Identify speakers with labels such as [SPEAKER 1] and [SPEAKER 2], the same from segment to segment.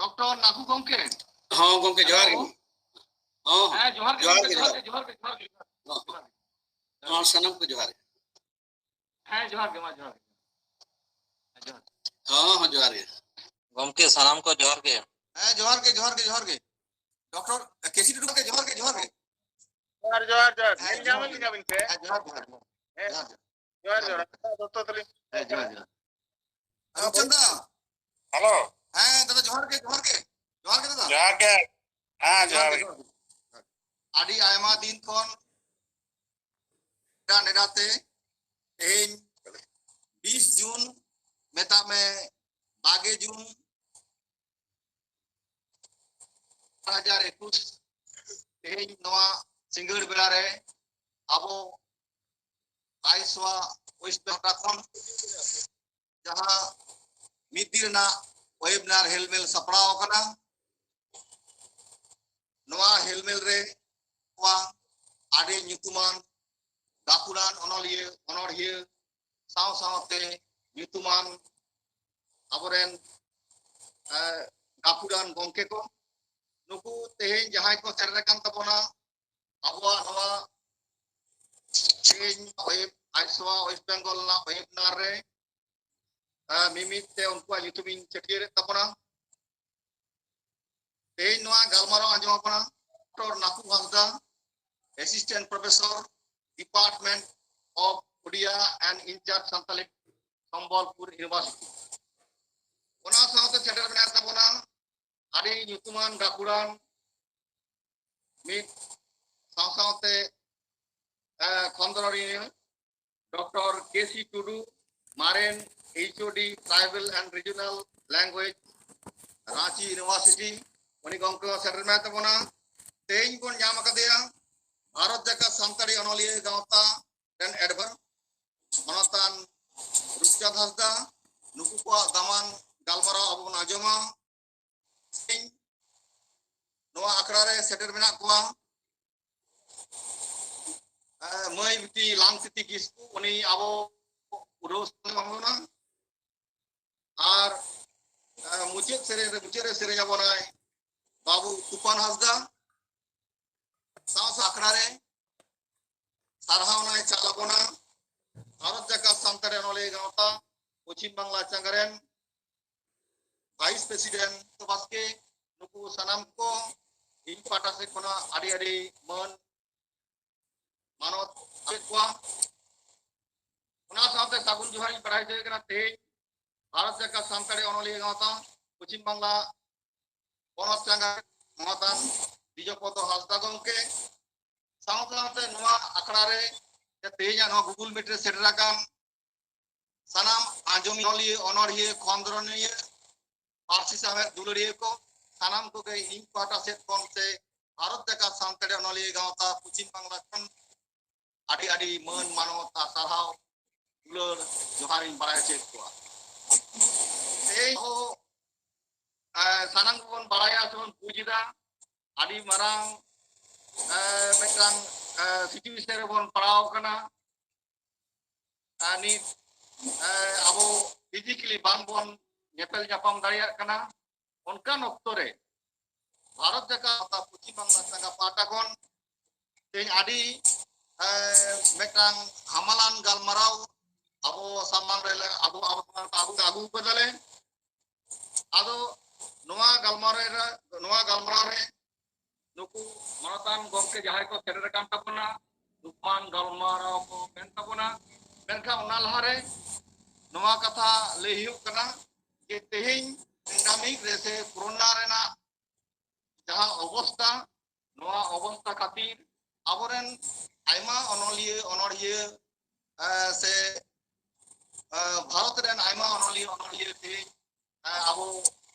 [SPEAKER 1] Doctor नाकू गंके
[SPEAKER 2] हाँ गंके जोहार गे
[SPEAKER 1] हाँ जोहार के
[SPEAKER 2] हाँ सनम को जोहार
[SPEAKER 1] हाँ जोहार के
[SPEAKER 2] हाँ हाँ जोहार गे
[SPEAKER 3] गंके सनम को जोहार के
[SPEAKER 2] हाँ जोहार के डॉक्टर केसी टुडू के जोहार के
[SPEAKER 1] जोहार मिल जामे की जाबिन पे जोहार दोस्तों तली
[SPEAKER 2] चंदा
[SPEAKER 1] हेलो
[SPEAKER 2] हाँ दादा जोहार के दादा
[SPEAKER 1] जोहार के हाँ जोहार
[SPEAKER 2] आदि आयमा दिन कोन नेडाते तेन 20 जून मेता में 2 जून 2021 तेन नवा सिंगड़ बेला रे अबो आइसवा वेस्ट बेंगल जहां मिदिरना वेबिनार हेलमेल सपड़ाव कना नवा हेलमेल रे वा आडे nyutuman gapuran onolhiya साव-सावते nyutuman aboren gapuran gongke ko nuku tehin jahay ko serrekan tabona abwa nova tehin aiswa West Bengal na webinar re mimit te unku nyutumin cekir tabona tehin noa galmaro anjom apana Dr. Naku Hasda, Assistant Professor, Department of Odia and in charge Santali Sambalpur University. Ona saute center benar tabona adi nyutuman gakuran mit saute Kondorori Dr. K.C. Tudu, Maren HOD Tribal and Regional Language, Ranchi University. Oni gongko center benar tabona तेईन को नाम कदेया भारत जका संताड़ी अनलिये गावता ten एडवर मनतान रुपचांद Hansda नुकु को दामान गालमारा अबो नाजमा तेईन नवा आखड़ा रे shutter मेना कोआ मई बिटी लांग सिटी किस्कु उनी अबो उरोस मामोना आर मुचेत सेरे जाबोनाय बाबू तूफान हासदा सावस आखड़ा रे सारहावनाय चालाबोना भारत जका सानताड़ी अनलिये गावता पश्चिम बांगला चांगरेन वाइस प्रेसिडेंट तबासके नुकु सनाम को इन पाटा से कोना आड़ी मन मानवत आपेक्वा उना साथे सागुन जोहारी बढ़ाई दे कना ते भारत जका सानताड़ी अनलिये गावता पश्चिम बांगला पोनत चांगर मतान Dijopото Hasda gongke सावते नवा आखड़ा रे तेजा नवा गूगल मीट रे सेटराकान सनाम आंजोमी अनलिये अनड़िये खंदरनिये पार्सी साहे दुलड़िये को सनाम को के इन पाटा सेट कोन से भारत जका सानताड़ी अनलिये गावता पश्चिम बांगला खन आडी मन मानवता सारहाव दुलड़ जोहारी बाराय चेक को ए हो सनाम कोन बाराया सोन पूजिदा आदि marang metang situation rebon parau kana ani abo physically bangbon nyepel nyapam dariya kana onkan okto re bharat jaka pachim bangla sanga pata kon tein adi metang hamalan galmarau abo samang re abo agu badale ado noa galmarau re नुकु मनतान गंके जहाय को shutter कान तपना दुपान गलमाराव को main तपना मेनखा उना लहारे नवा कथा लेहियो कना जे तेहिं pandemic रेसे corona Raina जहां अवस्था खातिर अबोरेन आयमा अनलिये से भारत रेन आयमा अनलिये ते अबो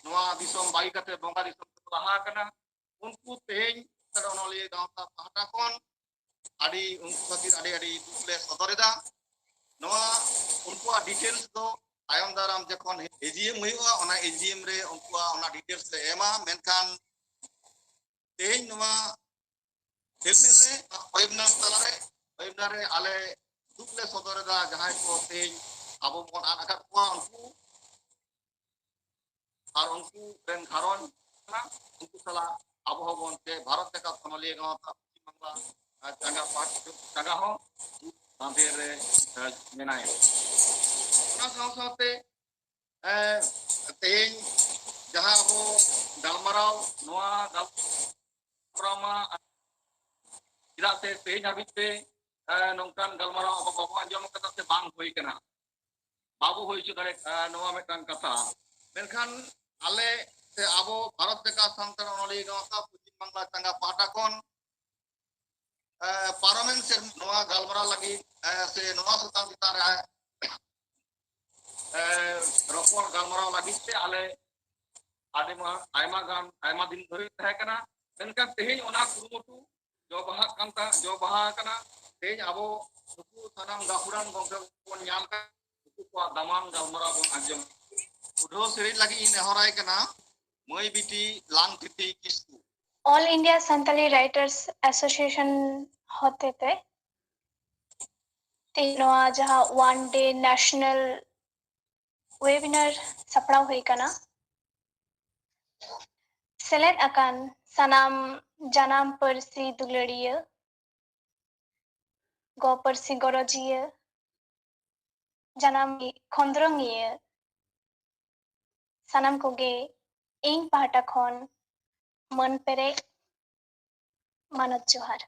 [SPEAKER 2] नवा दिसम बाई कते बंगा दिसम लहा कना उनको तेज तरनलिये गावता पाटा कोन आडी उनको खातिर आडी दुखले सदरेदा नवा उनको डिटेल्स दो आयम दाराम जखन एजीएम हुआ ओना एजीएम रे उनको ओना डिटेल्स ले एमा मेनखान तेज नवा हेलमेल रे वेबिनार रे आले दुखले सदरेदा जहां को तेज आबो बन आका को उनको और उनको रेन घारोन उनको सला अब हो बोलते भारत का समलिए गांव का बांग्ला चंगा पाठ चंगा हो बांधे रे मेनाय ना साथ तेन जहां हो गलमराव नोआ गलमरामा इरा से तेन हाबिते नौकान गलमराव बाबू आंजम कथा से बांग होई कना बाबू होई छु दारे नोआ मेटान कथा मेनखान आले से आबो भारत का सांतार अनोली गांवता पश्चिम बांग्ला चंगा पाटा कोन पार्लामेंट से नोआ गलमरा लगी से नोआ सताम चिता रे रोपण गलमरा लगी से आले आयमा दिन धरी तहे कना मेनखान तेहेन ओना कुरुमुटु जो बहा कना तेज आबो नुकु सनाम गाहुरान गंगे कोन न्याम का नुकु को दामान गलमरा बोन आंजम उधो सेरी लगी नेहराय कना मई बिटी लांग तिथि Kisku
[SPEAKER 4] all India Santali writers association होते थे तीनों जहाँ वन डे नेशनल वेबिनार सपड़ा हुई कना सेलेद अकान सनाम जनाम परसी दुलड़िया गो परसी गरजिया जनाम खंद्रंगिया सनाम कोगे इन पाहटा खन मन पेरे मानत जोहार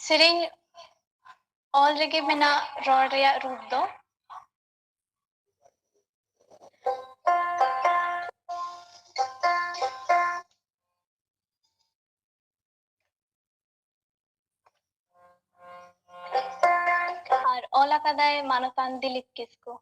[SPEAKER 4] सेरेंग ऑल रेगे मेना रॉड रेया रूप दो और ओला कदाए मानतान दिलीप किसको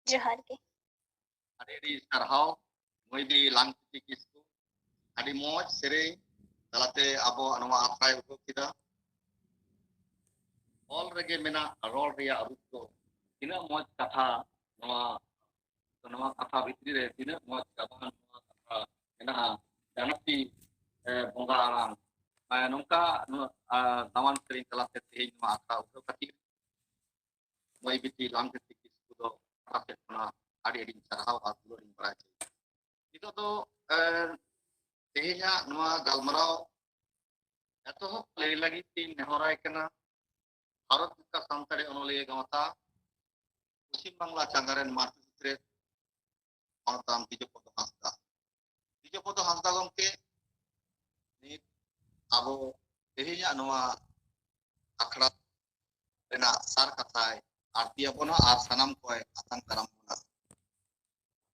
[SPEAKER 4] जोहार के
[SPEAKER 2] ᱟᱹᱰᱤ ᱥᱟᱨᱦᱟᱣ ᱢᱚᱭᱫᱤ ᱞᱟᱝᱛᱤᱛᱤ ᱠᱤᱥᱠᱩ ᱟᱹᱰᱤ ᱢᱚᱡᱽ ᱥᱮᱨᱮᱧ ᱛᱟᱞᱟᱛᱮ ᱟᱵᱚᱣᱟᱜ ᱱᱚᱣᱟ ᱟᱠᱷᱲᱟᱭ ᱩᱫᱩᱜ ᱠᱮᱫᱟ ᱚᱞ ᱨᱮᱜᱮ ᱢᱮᱱᱟᱜ ᱨᱚᱲ ᱨᱮᱭᱟᱜ ᱨᱩᱯ ᱫᱚ ᱛᱤᱱᱟᱹᱜ ᱢᱚᱡᱽ ᱠᱟᱛᱷᱟ ᱱᱚᱣᱟ ᱠᱟᱛᱷᱟ ᱵᱷᱤᱛᱨᱤ ᱨᱮ ᱛᱤᱱᱟᱹᱜ ᱢᱚᱡᱽ ᱜᱟᱵᱟᱱ ᱱᱚᱣᱟ ᱠᱟᱛᱷᱟ ᱢᱮᱱᱟᱜᱼᱟ ᱡᱟᱱᱟᱛᱤ ᱵᱚᱸᱜᱟ ᱟᱲᱟᱝ ᱱᱚᱝᱠᱟ ᱫᱟᱢᱟᱱ ᱥᱮᱨᱮᱧ ᱛᱟᱞᱟᱛᱮ ᱛᱮᱦᱮᱧ ᱱᱚᱣᱟ ᱟᱠᱷᱲᱟ ᱩᱫᱩᱜ ᱠᱷᱟᱹᱛᱤᱨ ᱢᱚᱭ ᱵᱤᱴᱤ ᱞᱟᱝᱛᱤᱛᱤ ᱠᱤᱥᱠᱩ ᱫᱚ ᱚᱱᱟ ᱥᱮᱫ ᱠᱷᱚᱱᱟᱜ ᱟᱹᱰᱤ ᱟᱹᱰᱤᱧ ᱥᱟᱨᱦᱟᱣ ᱟᱨ ᱫᱩᱞᱟᱹᱲᱤᱧ ᱵᱟᱲᱟᱭ ᱦᱚᱪᱚᱭᱮᱫᱟ ᱱᱤᱛᱚᱜ ᱫᱚ ᱛᱮᱦᱮᱧᱟᱜ ᱱᱚᱣᱟ ᱜᱟᱞᱢᱟᱨᱟᱣ ᱮᱛᱚᱦᱚᱵ ᱞᱟᱹᱭ ᱞᱟᱹᱜᱤᱫ ᱛᱤᱧ ᱱᱮᱦᱚᱨᱟᱭ ᱠᱟᱱᱟ ᱵᱷᱟᱨᱚᱛ ᱫᱤᱥᱚᱢ ᱥᱟᱱᱛᱟᱲᱤ ᱚᱱᱚᱞᱤᱭᱟᱹ ᱜᱟᱶᱛᱟ ᱯᱚᱥᱪᱤᱢ ᱵᱟᱝᱞᱟ ᱪᱟᱸᱜᱟ ᱨᱮᱱ ᱢᱟᱨᱛᱤ ᱢᱟᱱᱚᱛᱟᱱ ᱵᱤᱡᱚᱯᱚᱫᱚ ᱦᱟᱸᱥᱫᱟ ᱜᱚᱢᱠᱮ ᱱᱤᱛ ᱟᱵᱚ ᱛᱮᱦᱮᱧᱟᱜ ᱱᱚᱣᱟ ᱟᱠᱷᱲᱟ ᱨᱮᱱᱟᱜ ᱥᱟᱨ ᱠᱟᱛᱷᱟᱭ ᱟᱨᱛᱤᱭᱟᱵᱚᱱᱟ ᱟᱨ ᱥᱟᱱᱟᱢ ᱠᱚᱭ ᱟᱛᱟᱝ ᱫᱟᱨᱟᱢ ᱵᱚᱱᱟ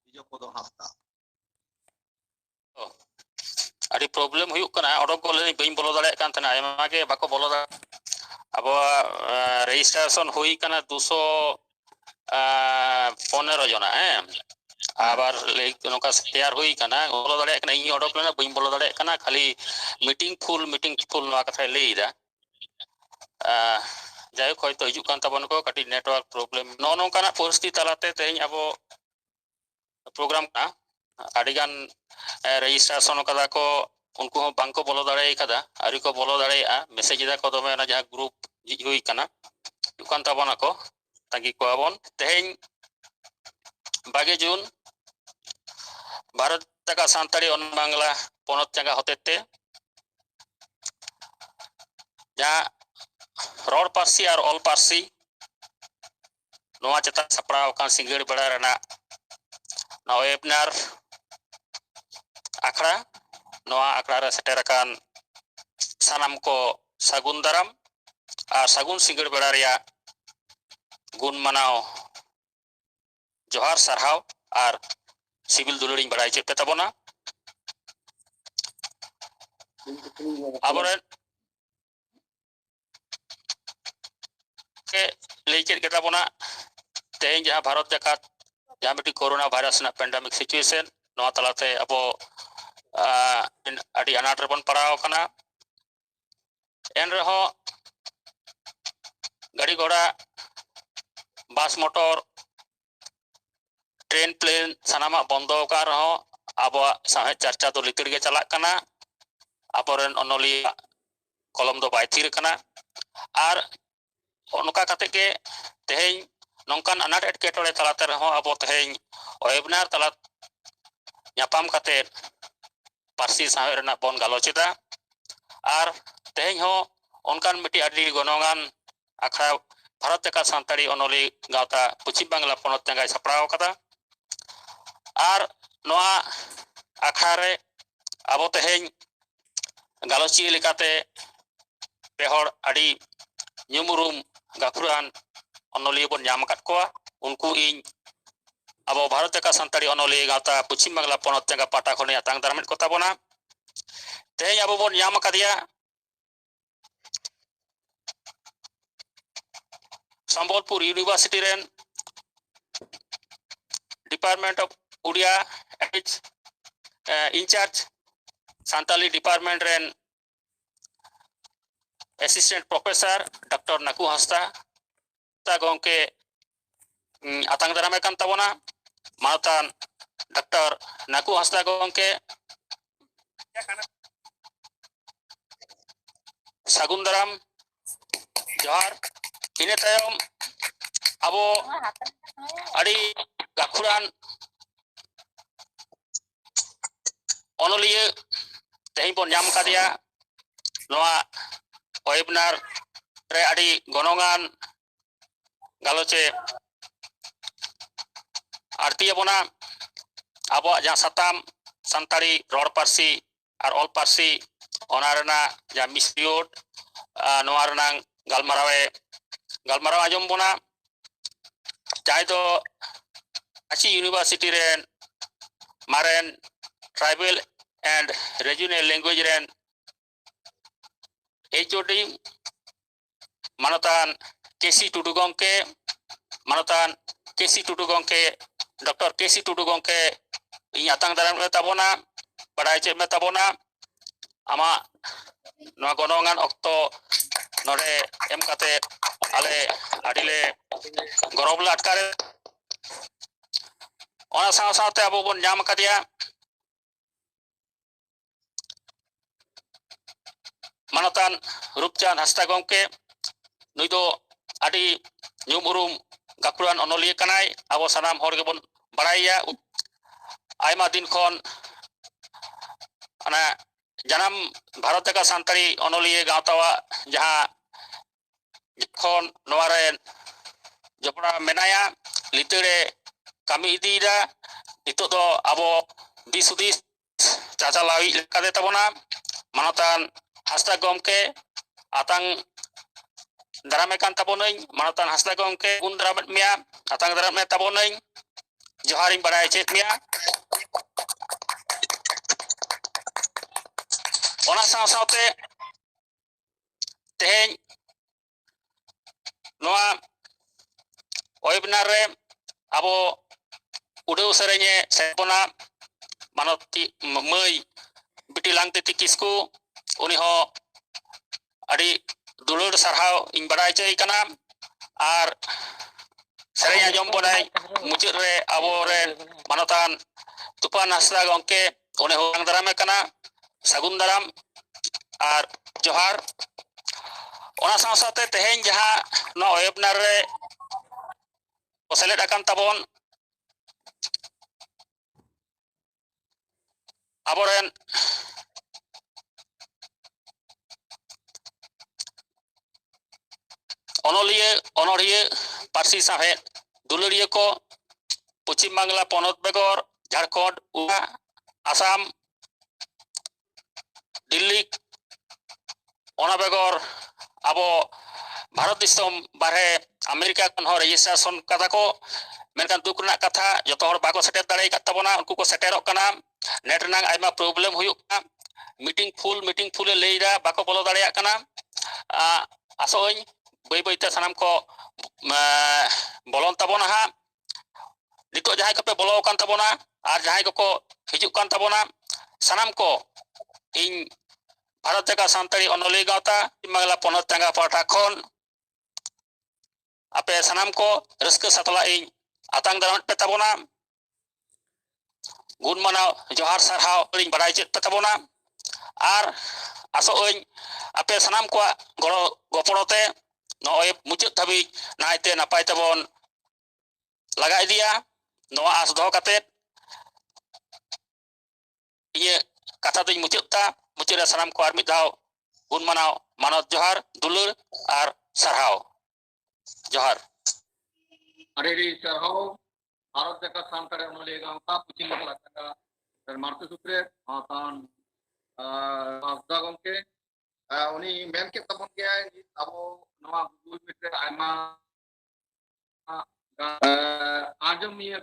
[SPEAKER 2] ᱵᱤᱡᱚᱯᱚᱫᱚ ᱦᱟᱸᱥᱫᱟ
[SPEAKER 3] ᱟᱹᱰᱤ ᱯᱨᱚᱵᱞᱮᱢ ᱦᱩᱭᱩᱜ ᱠᱟᱱᱟ ᱚᱰᱚᱠ ᱵᱚᱞᱮ ᱵᱟᱹᱧ ᱵᱚᱞᱚ ᱫᱟᱲᱮᱭᱟᱜ ᱠᱟᱱ ᱛᱟᱦᱮᱱᱟ ᱟᱭᱢᱟ ᱜᱮ ᱵᱟᱠᱚ ᱵᱚᱞᱚ ᱫᱟᱲᱮᱭᱟᱜ ᱟᱵᱚᱣᱟᱜ ᱨᱮᱡᱤᱥᱴᱨᱮᱥᱚᱱ ᱦᱩᱭ ᱠᱟᱱᱟ 215 ᱡᱚᱱᱟ ᱦᱮᱸ আবার নৌকা শেয়ার হই কানা বলো দাঁড়ায় কানা ইনি অডক লেনা বইম বলো দাঁড়ায় কানা খালি মিটিং ফুল নয়া কথা লই দা যাই হোক হয়তো হিজুক কান তাবন ko কাটি নেটওয়ার্ক প্রবলেম ননকানা পরিস্থিতি তালাতে তেহিং আবো প্রোগ্রাম কা আডিগান রেজিস্ট্রেশন kada ko उनको हम बांको बोलो दाड़े कदा आरी को बोलो दाड़े मेसेज दा को दमे ना जहां ग्रुप जिज हुई काना दुकान ताबना को ताकि को आबन तेहें 22 जून भारत तक सानताड़ी अन बांग्ला पनत जागा हतेते जहां रोड पार्सी और ऑल पार्सी नोआ चेता सपड़ाव कान सिंगड़ बड़ा रना ना वेबनार आखड़ा नोआ आखड़ा रे सेटेर कान सानाम को सागुन दाराम और सागुन सिंगड़ बड़ा रिया गुण मनाव जोहार सरहाव और सिविल दुलड़ी बड़ाई चेते तबना आबोरे के लेचेर के तबना तेहें जहां भारत जाकात जहां मिट्टी कोरोना वायरस ना पेंडेमिक सिचुएशन नोआ तलाते अबो अडी अनाट रबन पड़ाव कना एन रहो गाड़ी घोड़ा बस मोटर ट्रेन प्लेन सानामा बंदो का रहो आबो साहे चर्चा तो लितिर के चला कना आबोरेन अनोलिया कलम दो बाय थीर कना आर ओनका कते के तेहें नोंकान अनाट एटकेटोड़े तलाते रहो आबो तेहें वेबिनार तला ᱧᱟᱯᱟᱢ ᱠᱟᱛᱮ ᱯᱟᱹᱨᱥᱤ ᱥᱟᱶᱦᱮᱫ ᱨᱮᱱᱟᱜ ᱵᱚᱱ ᱜᱟᱞᱚᱪᱮᱫᱟ ᱟᱨ ᱛᱮᱦᱮᱧ ᱦᱚᱸ ᱚᱱᱠᱟᱱ ᱢᱤᱫᱴᱤᱡ ᱟᱹᱰᱤ ᱜᱚᱱᱚᱝᱟᱱ ᱟᱠᱷᱲᱟ ᱵᱷᱟᱨᱚᱛ ᱡᱟᱠᱟᱛ ᱥᱟᱱᱛᱟᱲᱤ ᱚᱱᱚᱞᱤ ᱜᱟᱶᱛᱟ ᱯᱚᱪᱷᱤᱢ ᱵᱟᱝᱞᱟ ᱯᱚᱱᱚᱛ ᱡᱟᱸᱜᱟᱭ ᱥᱟᱯᱲᱟᱣ ᱟᱠᱟᱫᱟ ᱟᱨ ᱱᱚᱣᱟ ᱟᱠᱷᱲᱟ ᱨᱮ ᱟᱵᱚ ᱛᱮᱦᱮᱧ ᱜᱟᱞᱚᱪᱤᱭᱟᱹ ᱞᱮᱠᱟᱛᱮ ᱯᱮ ᱦᱚᱲ ᱟᱹᱰᱤ ᱧᱩᱢᱩᱨᱩᱢ ᱜᱟᱹᱠᱷᱩᱲᱟᱱ ᱚᱱᱚᱞᱤᱭᱟᱹ ᱵᱚᱱ ᱧᱟᱢ ᱟᱠᱟᱫ ᱠᱚᱣᱟ उनको इन अब भारत का सानताड़ी अनोलिया गावता पश्चिम बांगला पनत जगह पाटा खने आतांग दारमेट को ताबोना तेहें अब बोन याम कादिया संबलपुर यूनिवर्सिटी रेन department of Odia incharge Santali department रेन assistant professor doctor Naku Hansda ता गोंके आतांग दारामे कान ताबोना मानतान डॉक्टर नाकू हांसदा गोंके सागुन दाराम जोहार इने तायम अबो अड़ी गाखुरान अनोलिया तेहें बोन नाम कादिया नोआ वेबिनार रे अड़ी गनोंगान गालोचे आरती बोना अब जहाँ साताम सानताड़ी रोड पार्सी और ऑल पार्सी ओनारना जहाँ मिसरियोड नोआरना गालमाराव आजम बोना चाहे तो अच्छी यूनिवर्सिटी रेन मारेन ट्राइबल एंड रीजनल लैंग्वेज रेन HOD Manotan KC Tudu Gongke, Manotan KC Tudu Gongke, Dr. KC Tudu Gongke, Inyatang dalam metabona, pada cek metabona, ama noa gonongan okto nore MKT ale adile gorobla atkare ona saw-sawte abo bon nyam kadia Manotan Rupchan Hasta Gongke nui do adi nyum urum gakuran onolia kanai abo sanam hor gebon baraya aima din kon ana janam Bharat ka santari onolia gautawa jaha kon noare jopra menaya litere kami idida itu do abo disudis cacalawi lekade tabona Manotan Hasta Gomke atang daramekan tabonain Manotan Hasta Gomke un daramet mia atang daramet tabonain joharing barai cek mia ona saw-sawte teheng noa webinar re abo udah serenya sepona manoti mei bitilang titi kisku uni ho adi dulur sarhau ing barai cai kana ar serenya jombonai mucir re abo re Manotan Tupan Hasta Gongke uni ho ang darame kana sagun daram ar johar ona saw-sawte teheng jaha no webinar re selet akan tabon aboren onolia parsi sahe duluria ko Puchim Bangla Ponot Begor Jharkhand Asam Delhi ona begor abo Bharat Disom barhe Amerika kan hor registration kata ko menkan duk rena katha joto hor bako seter dare kat tabona unku ko seterok kana net nang aima problem huyuk kana meeting full leida bako bolo dare kana asoñ boi te sanam ko bolon tabona ha nito jahay kape bolo kan tabona ar jahay ko hijuk kan tabona sanam ko ing Bharat ka santari onoli gauta Bangla Ponot tangga pata khon ape sanam ko reska satla ing atang darat petabona gun manau johar sarhau ling badai chet petabona ar aso oing ape sanam ko goro goporote noe mucuk thabi naite napai tabon lagai dia noa as doh katet iye kata tuj mucuk ta mucuk sanam ko ar midau gun manau manot johar dulur ar sarhau johar
[SPEAKER 2] Adiri sarhau Bharat ka santare onolia gaota Puchim Bangla tangga martu sutre atan Hasta Gomke uni men ke tabon ke abo noa Google Meet re aima ajamiya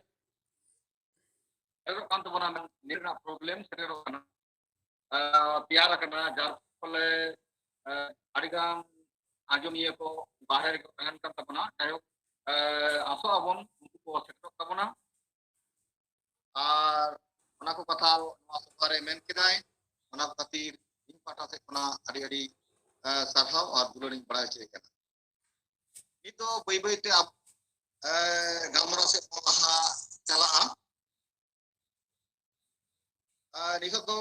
[SPEAKER 2] ero kan tabona men nirna problem setero kana piara kana jar pole adigang ajamiya ko bahare ko tangan kan tabona ayo aso abon unku ko setero tabona ar ona ko katha noa sopare men kedai ona khatir ing pata se kona adi sarhau ar duloring barai cai kana itu bai te ab galmarao se laha chalaa nikot do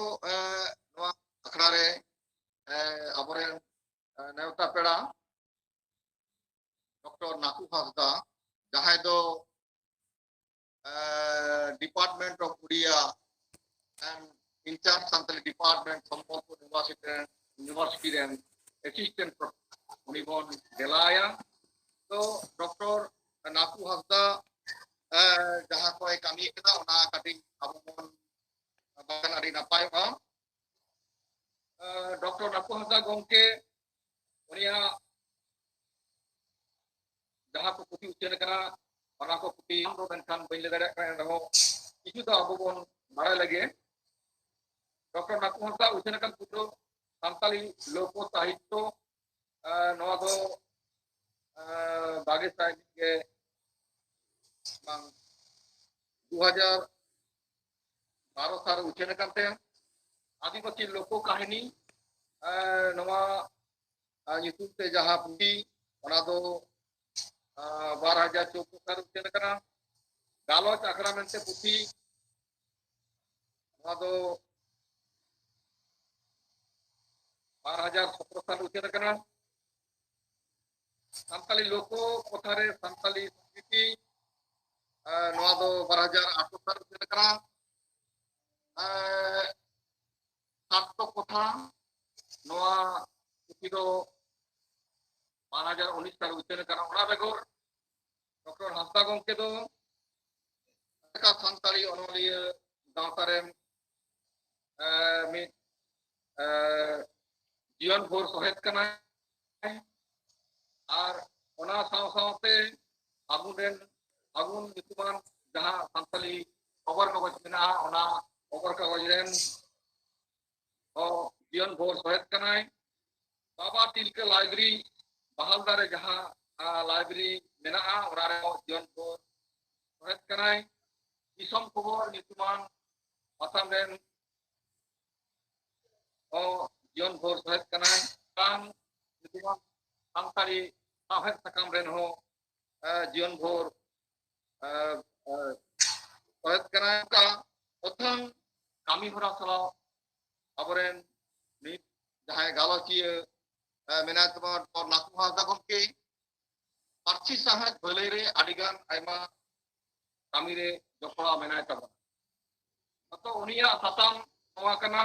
[SPEAKER 2] noa akhra re abore neuta peda Dr. Naku Hasda jahay do Department of Udia and in charge Santali Department Sambhalpur University and Assistant Professor Unibon Delaya. So Dr. Naku Hasda jaha ko kami kita ona kating abon bahkan adi napai ba Dr. Naku Hasda Gomke unia jaha ko puti ucen kana ona ko puti ro kan bain le dare kan raho itu to abon barai lage Dr. Naku Hasda ucen kan puto Santali लोको साहित्य नवा दो बागे साहित्य के 2012 साल उछेन करते हैं आदिवासी लोको कहानी नवा यूट्यूब पे जहाँ पुटी ओना दो 2014 साल उछेन करना गालोच आखड़ा मेंते पुटी ओना दो 2017 साल उछेन करना सानताली लोको कोथारे सानताली संस्कृति नवा दो 2008 साल उछेन करना सातो कोथा नवा पुटी दो 2019 साल उछेन करना ओना बेगोर डॉक्टर हांसदा गंके दो का सानताली अनोलिय गांवतारे में जीवन भोर सहेत करना और ओना साव सावते आगुन नितुमान जहां सानताली खबर कागज मेना ओना खबर कागज रेन जीवन भोर सहेत करना बाबा तिलके लाइब्रेरी बहालदारे जहां लाइब्रेरी मेना ओना रे जीवन भोर सहेत करना दिसम खबर नितुमान आसाम रेन जीवन भोर सहेत करना कान नितुमान सानताली साहेब सकाम रेन हो जीवन भोर सहेत करना का प्रथम कामी होरा सलाव अबरेन नित जहां गालोचिया मेना तमन और नाकु हासदा गमके पार्ची साहेब भले रे आदिगान आयमा कामी रे जपड़ा मेना तबन तो उनिया साताम नवा कना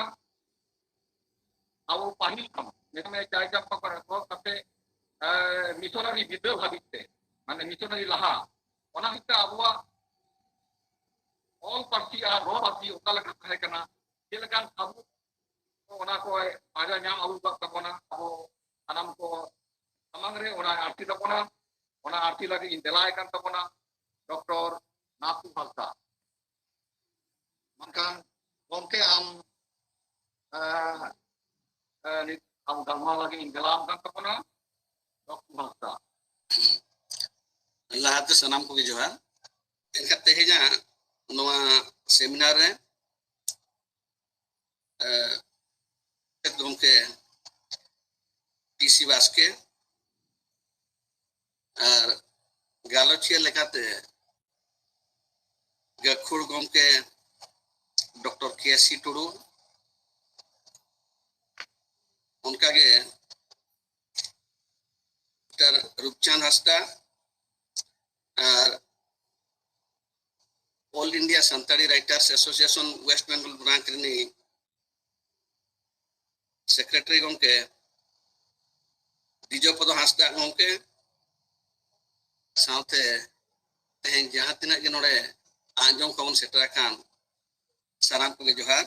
[SPEAKER 2] अब पाहिल कम में चाय जप पर को कते मिशनरी विद्रोह भाबिते माने मिशनरी लहा ओना हिता अबवा ऑल पार्टी आ रो पार्टी ओका लगा थाहे कना जेलकान अब ओना को आजा नाम अबु बक तबना अब अनाम को अमंग रे ओना आरती तबना ओना आरती लगे इंदलाय कान तबना डॉक्टर नाथु हांसदा मनकान गमके आम am galma lagi inggalam kan tapana Dr. Hansda
[SPEAKER 5] लाहाते सनाम को जोहार एनका तेहेजा नवा सेमिनार रे गमके टीसी बास्के और गालोचिया लेकाते गखुर गमके डॉक्टर केसी टुडू उनका के डॉक्टर रूपचंद हांसदा और all India Santali writers association West Bengal branch रे सेक्रेटरी गमके दिजोपद हांसदा गमके साथे तेहें जहां तिना के नोडे आंजम खबन सेटरा खान साराम को जोहार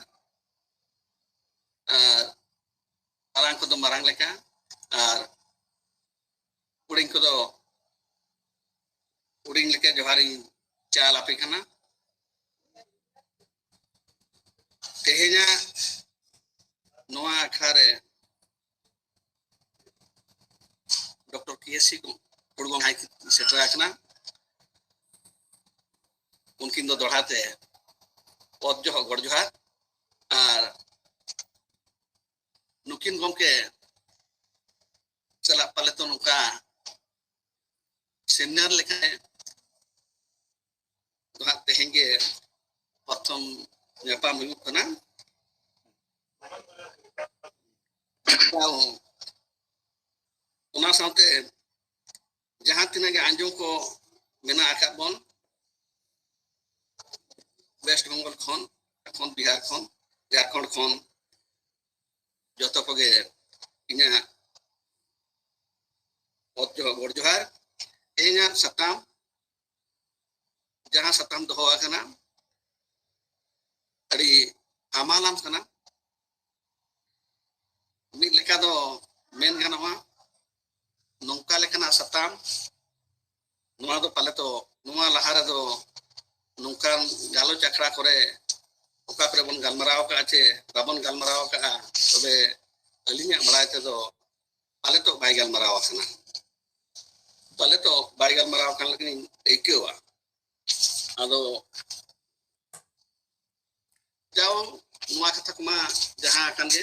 [SPEAKER 5] marang ko do marang leka ar uding ko do uding leka johari chal ape kana tehenya noa akhare Dr. KSC ko urgong hai setra kana unkin do dohate odjo gorjoha ar nukin gomke salah paleton nuka seminar leka dohat tehenge prothom nyapam huyuk kana ona saute jahan tinage anjom ko mena akat bon West Bengal khon Bihar khon Jharkhand khon joto koge inya gorjohar ehnya satam jahan satam doho akana adi amalam kana mid leka do men ganawa nongka lekana satam noa do paleto noa lahara do nongkan galo chakra kore oka kore bon galmarao ka ache babon galmarao ka tobe alinya barai tedo pale to bai galmarao kana pale to bai galmarao kan lagi ekewa ado jauh nuwa kata kuma jaha kan de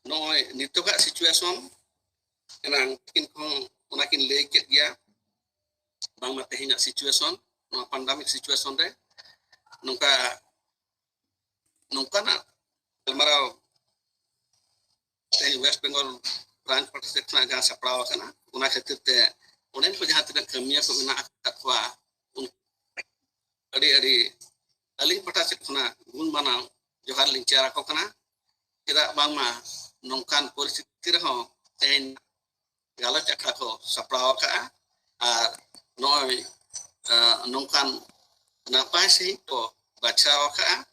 [SPEAKER 5] noy nitoka situation enang kin kong onakin leket dia bang matehina situation no pandemic situation re nungka na galmarao teh West Bengal branch partisipasi na jaha sapraw kana una khatir te onen ko jaha tina kamiya ko na akwa adi aling partisipasi khuna gun manau johar lincara ko kana kira bangma nongkan परिस्थिति रहो तेन galak akha ko sapraw ka ar noy nongkan napai sih ko bacaw ka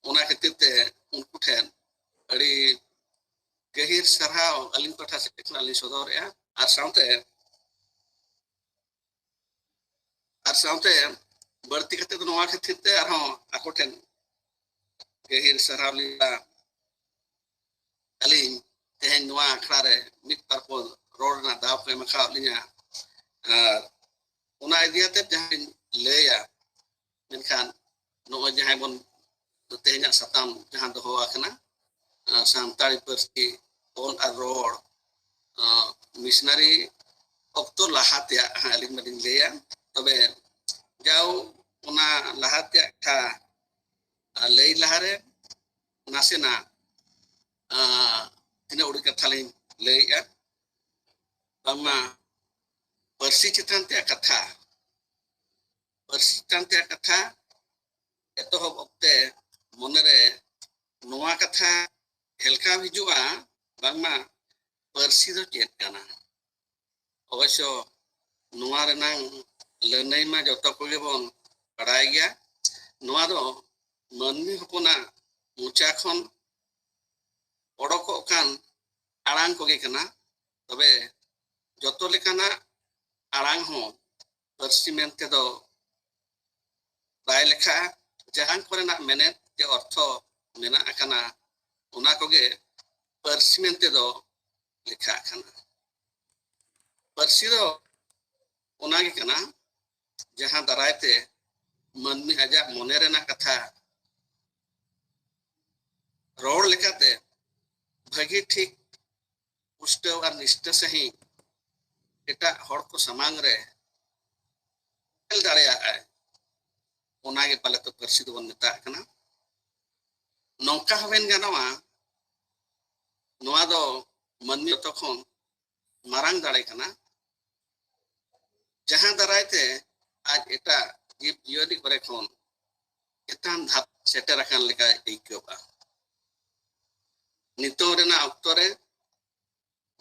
[SPEAKER 5] ona khatir te unku then adi gahir sarhaw aling partisipasi na ali sodor ya ar saute berarti kata itu noa khatir te arho aku ten gahir sarhaw lila aling tehen noa klare mit parpol road na daw ko makha linya una idea te jahan leya menkan noa jahan bon tehnya satam jahan doho akana santari persi on a road missionary okto lahat ya aling mading leya tobe jauh una lahat ya ka lei lahare nasena tina uri katha lain lei ya bangma persi chitan te katha etohob okte monere noa katha helka hijua bangma persi do chet kana obasyo noa renang lenai ma joto koge bon barai gya noa do manmi hopona mucha khon odoko kan arang koge kana tobe joto lekana arang ho persi mente do bai lekha jahan korena menet je ortho mena akana ona koge persi mente do lekha kana persi do onagi kana jahan darai te manmi aja monere na katha ror lekate bhagi thik pustaw ar nishta sahi eta hor ko samang re el dareya ay onage pale to persi do bon meta kana nongka hoben ganawa noa do manmi tokhon marang dare kana jahan darai te आज एटा जीव जियोली करे खन एतान धाप shutter akan leka eikoba nito rena okto re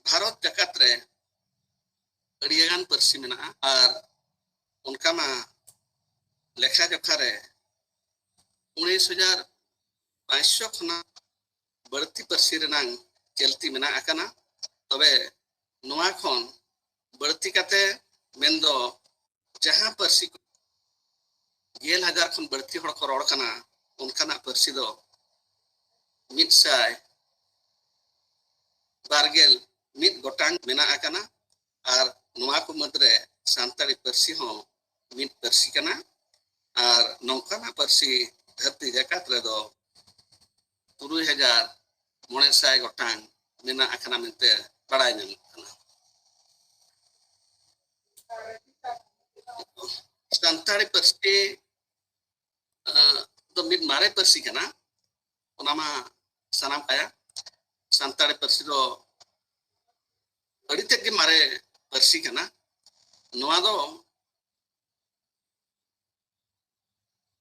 [SPEAKER 5] bharat jakat re adigan persi mena ar unka ma lekha jokha re 19500 khona barti persi renang chelti mena akana tobe noa khon barti kate mendo jahan persi 10,000 khon barti hor ko ror kana unkana persi do mitsai bargel mit gotang mena akana ar noa ko madre santari persi ho mit persi kana ar nongkana persi dharti jakat re do 3,900 gotang mena akana mente barai nyam kana santari persi do mit mare persi kana onama sanam kaya santari persi do adi tek mare persi kana noa do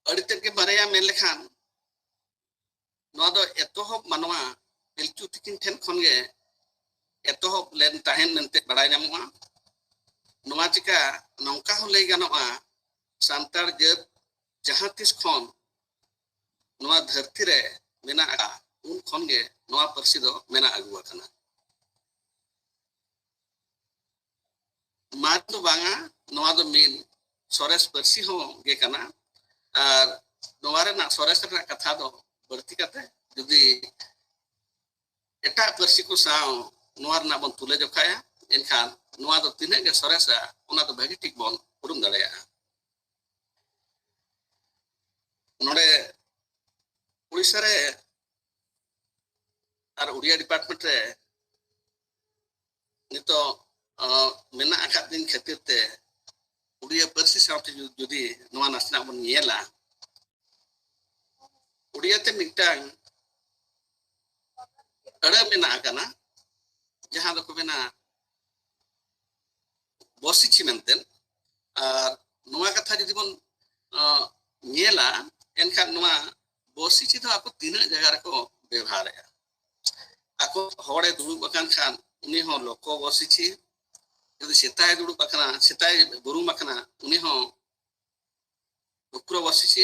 [SPEAKER 5] adi tek mare ya men lekhan noa do etohop manwa pilchu tikin ten khon ge etohop len tahen mente barai nyamwa noa chika nongka ho lei ganoa santar jet jahatis khon noa dharti re mena a un khon ge noa persi do mena agu akana mat do banga noa do min sores persi ho ge kana ar noa re na sores re katha do barti kate judi etak parsi ko saw noa rena bon tule jokhaya enkhan noa do tinaga ge soresa ona do bhagi tik bon urum dareya node Odisha re ar Udia department re nito mena akat din khatir te Udia parsi sawte judi noa nasna bon nyela Udia te mitang ada mena akana jahan do ko mena bosichi menten ar noa katha judi bon nyela enkhan noa bosichi do ako tina jaga reko ବ୍ୟବହାର ako hore dulu bakan khan uni ho loko bosichi যদি সেতায় dulu bakana সেতায় গরু মাখনা উনি ho ukro bosichi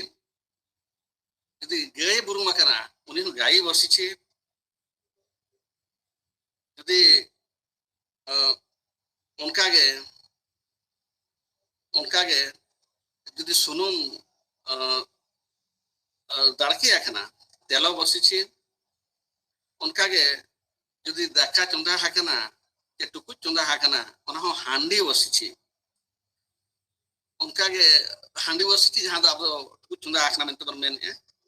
[SPEAKER 5] যদি গাই গরু মাখনা উনি ho গাই bosichi যদি onka ge যদি sunum darki akana telo bosichi onka ge যদি daka chonda hakana je tuku chonda hakana ona ho handi bosichi onka ge handi bosichi jahan do abo tuku chonda hakana mente bon men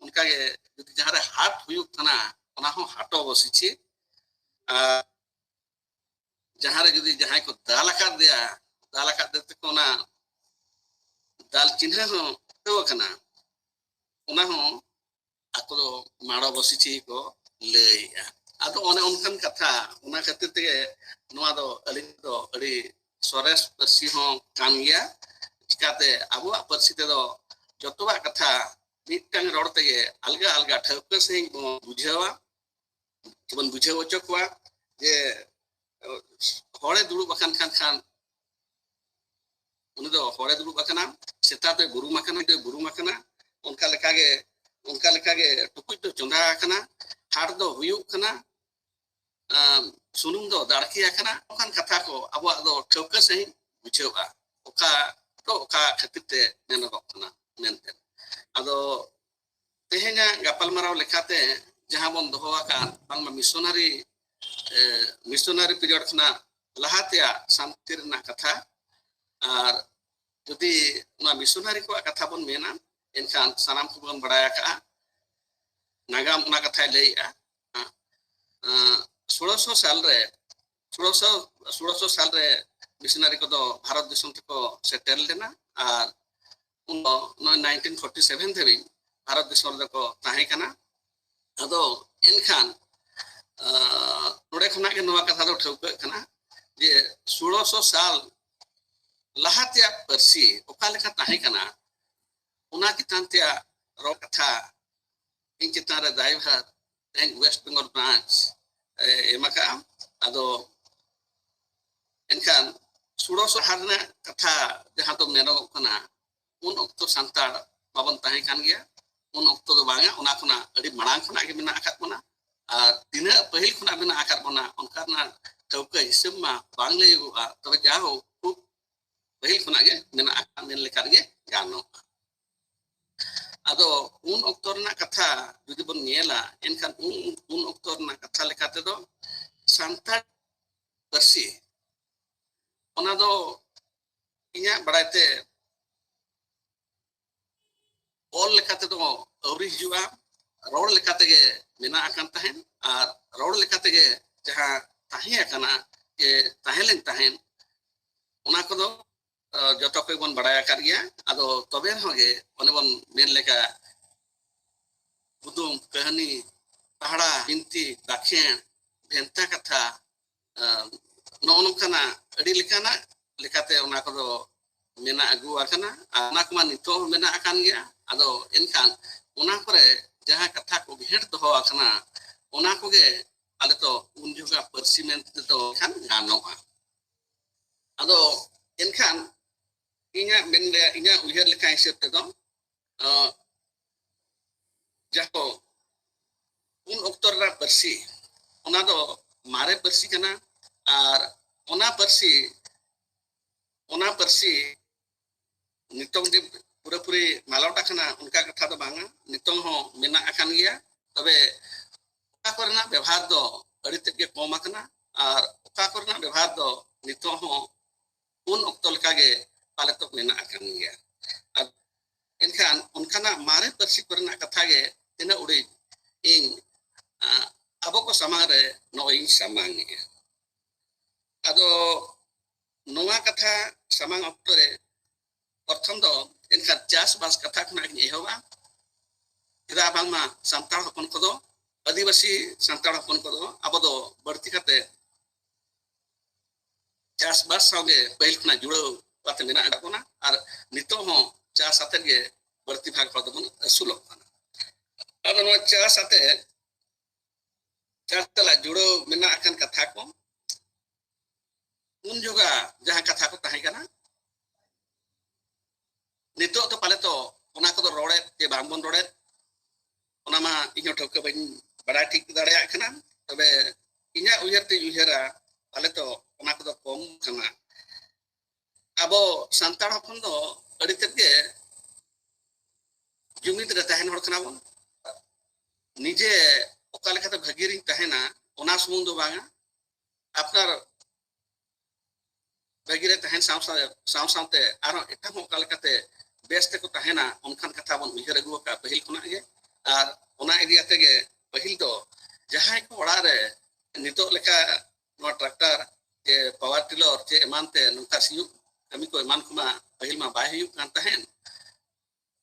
[SPEAKER 5] onka ge যদি jahare hat huyuk thana ona ho hato bosichi jahare jodi jahay ko dal akad de ko na dal chinha ho to kana ona ho ako do maro bosichi ko lay ado one onkan katha ona khatir te noa do ali do adi sores parsi ho kan gya chikate abu parsi te do jotoba katha mitang ror te alga alga thauka sing bujhawa bon bujhaw chokwa je hore dulu bakan khan uni do hore dulu bakana seta te guru makana onka leka ge tukuj do chonda kana har do huyuk kana sunum do darki akana onkan katha ko abo do thauka sahi bujhawa oka khatir te menogok kana menten ado tehenya gapal marau lekate jahan bon doho akan bangma missionary period khna lahatea santi rena katha ar jodi na missionary ko katha bon mena enkhan sanam ko bon badaya ka nagam ona katha leia 1600 साल रे missionary को दो भारत देशम को settle लेना और 1947 धरि भारत देशम को ताहे कना अदो एनखान नोडे खना के नवा कथा दो ठौक कना जे 1600 साल लहातिया परसी ओका लेखा ताहे कना उना कितानतिया रो कथा इन चितान रे दाइभार एंड वेस्ट बंगाल ब्रांच एमाका अदो एनखान 1600 हारना कथा जहां तो मेनो कना उन अक्तो संतार बाबन ताहे कान गया उन अक्तो दो बांगा उना खुना अडी मणांग खुना के बिना आकात मना और तिना पहिल खुना बिना आकात मना उनकारना ठौका हिसाब मा बांगले युगा तबे जाहो खूब पहिल खुना के बिना आकात मेन लेकार गे गानो अदो उन अक्तो ना कथा जुदी बन नेला एनखान उन अक्तो ना कथा लेकाते दो संतार परसी ona do inya baraite all lekate do auri hijua ror lekate ge mena akan tahen ar ror lekate ge jaha tahi akana ke tahelen tahen ona ko do joto ko bon badaya kar gya ado tobe hoge one bon men leka budum kahani pahada binti dakhen bhenta katha no kana adi lekana lekate ona ko do mena agu akana ana kuma nito mena akan gya ado enkhan ona kore jaha katha ko bhed do akana ona ko ge ale to unjuga percement to kan ganoa ado enkhan inya uher leka hisab te do jako un oktor ra persi ona do mare persi kana R ona persi nitong di pura-puri malauta kana unka katha do banga nitong ho mena akan gya tabe oka korena ବ୍ୟବହାର do ᱟᱹᱰᱤ ᱛᱮᱫ ᱜᱮ ᱠᱚᱢ ᱟᱠᱟᱱᱟ ᱟᱨ ᱚᱠᱟ ᱠᱚᱨᱮᱱᱟᱜ ᱵᱮᱵᱚᱦᱟᱨ ᱫᱚ ᱱᱤᱛᱚᱜ ᱦᱚᱸ ᱩᱱ ᱚᱠᱛᱚ ᱞᱮᱠᱟᱜᱮ ᱯᱟᱞᱮᱛᱚ ᱢᱮᱱᱟᱜ ᱟᱠᱟᱱ ᱜᱮᱭᱟ ᱟᱨ ᱮᱱᱠᱷᱟᱱ ᱚᱱᱠᱟᱱᱟᱜ ᱢᱟᱨᱮ ᱯᱟᱹᱨᱥᱤ ᱠᱚᱨᱮᱱᱟᱜ ᱠᱟᱛᱷᱟ ᱜᱮ ᱛᱤᱱᱟᱹᱜ ᱩᱰᱤᱡ ᱤᱧ ᱟᱵᱚ ᱠᱚ ᱥᱟᱢᱟᱝ ᱨᱮ ᱱᱚᱜᱼᱚᱭ ᱤᱧ ᱥᱟᱢᱟᱝᱮᱜᱼᱟ ᱟᱫᱚ ᱱᱚᱣᱟ ᱠᱟᱛᱷᱟ ᱥᱟᱢᱟᱝ ᱚᱠᱛᱚ ᱨᱮ ᱯᱨᱚᱛᱷᱚᱢ ᱫᱚ ᱮᱱᱠᱷᱟᱱ ᱪᱟᱥᱵᱟᱥ ᱠᱟᱛᱷᱟ ᱠᱷᱚᱱᱟᱜ ᱤᱧ ᱮᱦᱚᱵᱟ ᱪᱮᱫᱟᱜ ᱵᱟᱝᱢᱟ ᱥᱟᱱᱛᱟᱲ ᱦᱚᱯᱚᱱ ᱠᱚᱫᱚ ᱟᱹᱫᱤᱵᱟᱹᱥᱤ ᱥᱟᱱᱛᱟᱲ ᱦᱚᱯᱚन ᱠᱚᱫᱚ ᱟᱵᱚ ᱫᱚ ᱵᱟᱹᱲᱛᱤ ᱠᱟᱛᱮ ᱪᱟᱥᱵᱟᱥ ᱥᱟᱶᱜᱮ ᱯᱟᱹᱦᱤᱞ ᱠᱷᱚᱱᱟᱜ ᱡᱩᱲᱟᱹᱣ ᱠᱟᱛᱮ ᱢᱮᱱᱟᱜ ᱟᱠᱟᱫ ᱵᱚᱱᱟ ᱟᱨ ᱱᱤᱛᱚᱜ ᱦᱚᱸ ᱪᱟᱥ ᱟᱛᱮᱫ ᱜᱮ ᱵᱟᱹᱲᱛᱤ ᱵᱷᱟᱜᱽ ᱦᱚᱲ ᱫᱚᱵᱚᱱ ᱟᱹᱥᱩᱞᱚᱜ ᱠᱟᱱᱟ ᱟᱫᱚ ᱱᱚᱣᱟ ᱪᱟᱥ ᱟᱛᱮᱫ ᱪᱟᱥ ᱛᱟᱞᱟ ᱡᱩᱲᱟᱹᱣ ᱢᱮᱱᱟᱜ ᱟᱠᱟᱱ ᱠᱟᱛᱷᱟ ᱠᱚ ᱩᱱ ᱡᱚᱜᱟ ᱡᱟᱦᱟᱸ ᱠᱟᱛᱷᱟ ᱠᱚ ᱛᱟᱦᱮᱸ ᱠᱟᱱᱟ ᱱᱤᱛᱚᱜ ᱫᱚ ᱯᱟᱞᱮ ᱛᱚ ᱚᱱᱟ ᱠᱚᱫᱚ ᱨᱚᱲᱮᱫ ᱡᱮ ᱵᱟᱝᱵᱚᱱ ᱨᱚᱲᱮᱫ ᱚᱱᱟ ᱢᱟ ᱤᱧᱦᱚᱸ ᱴᱷᱟᱹᱣᱠᱟᱹ ᱵᱟᱹᱧ ᱵᱟᱲᱟᱭ ᱴᱷᱤᱠ ᱫᱟᱲᱮᱭᱟᱜ ᱠᱟᱱᱟ ᱛᱚᱵᱮ ᱤᱧᱟᱹᱜ ᱩᱭᱦᱟᱹᱨ ᱛᱮᱧ ᱩᱭᱦᱟᱹᱨᱟ ᱯᱟᱞᱮ ᱛᱚ ᱚᱱᱟ ᱠᱚᱫᱚ ᱠᱚᱢ ᱠᱟᱱᱟ ᱟᱵᱚ ᱥᱟᱱᱛᱟᱲ ᱦᱚᱯᱚᱱ ᱫᱚ ᱟᱹᱰᱤ ᱛᱮᱫ ᱜᱮ ᱡᱩᱢᱤᱫ ᱨᱮ ᱛᱟᱦᱮᱱ ᱦᱚᱲ ᱠᱟᱱᱟ ᱵᱚᱱ ᱱᱤᱡᱮ ᱚᱠᱟ ᱞᱮᱠᱟᱛᱮ ᱵᱷᱟᱹᱜᱤ ᱨᱤᱧ ᱛᱟᱦᱮᱱᱟ ᱚᱱᱟ ᱥᱩᱢᱩᱝ ᱫᱚ ᱵᱟᱝᱟ ᱟᱯᱱᱟᱨ ᱵᱷᱟᱹᱜᱤ ᱨᱮ ᱛᱟᱦᱮᱱ ᱥᱟᱶᱛᱮ ᱟᱨᱦᱚᱸ ᱮᱴᱟᱜ ᱦᱚᱸ ᱚᱠᱟ ᱞᱮᱠᱟᱛᱮ ᱵᱮᱥ ᱛᱮᱠᱚ ᱛᱟᱦᱮᱱᱟ ᱚᱱᱠᱟᱱ ᱠᱟᱛᱷᱟ ᱵᱚᱱ ᱩᱭᱦᱟᱹᱨ ᱟᱹᱜᱩ ᱟᱠᱟᱫ ᱯᱟᱹᱦᱤᱞ ᱠᱷᱚᱱᱟᱜ ᱜᱮ ᱟᱨ ᱚᱱᱟ ᱤᱫᱤ ᱠᱟᱛᱮ ᱜᱮ ᱯᱟᱹᱦᱤᱞ ᱫᱚ ᱡᱟᱦᱟᱸᱭ ᱠᱚ ᱚᱲᱟᱜ ᱨᱮ ᱱᱤᱛᱚᱜ ᱞᱮᱠᱟ ᱱᱚᱣᱟ ᱴᱨᱟᱠᱴᱟᱨ ᱡᱮ ᱯᱟᱣᱟᱨ ᱴᱤᱞᱟᱨ ᱡᱮ ᱮᱢᱟᱱᱛᱮ ᱱᱚᱝᱠᱟ ᱥᱤᱭᱳᱜ ᱠᱟᱹᱢᱤ ᱠᱚ ᱮᱢᱟᱱ ᱠᱚᱢᱟ ᱯᱟᱹᱦᱤᱞ ᱢᱟ ᱵᱟᱭ ᱦᱩᱭᱩᱜ ᱠᱟᱱ ᱛᱟᱦᱮᱱ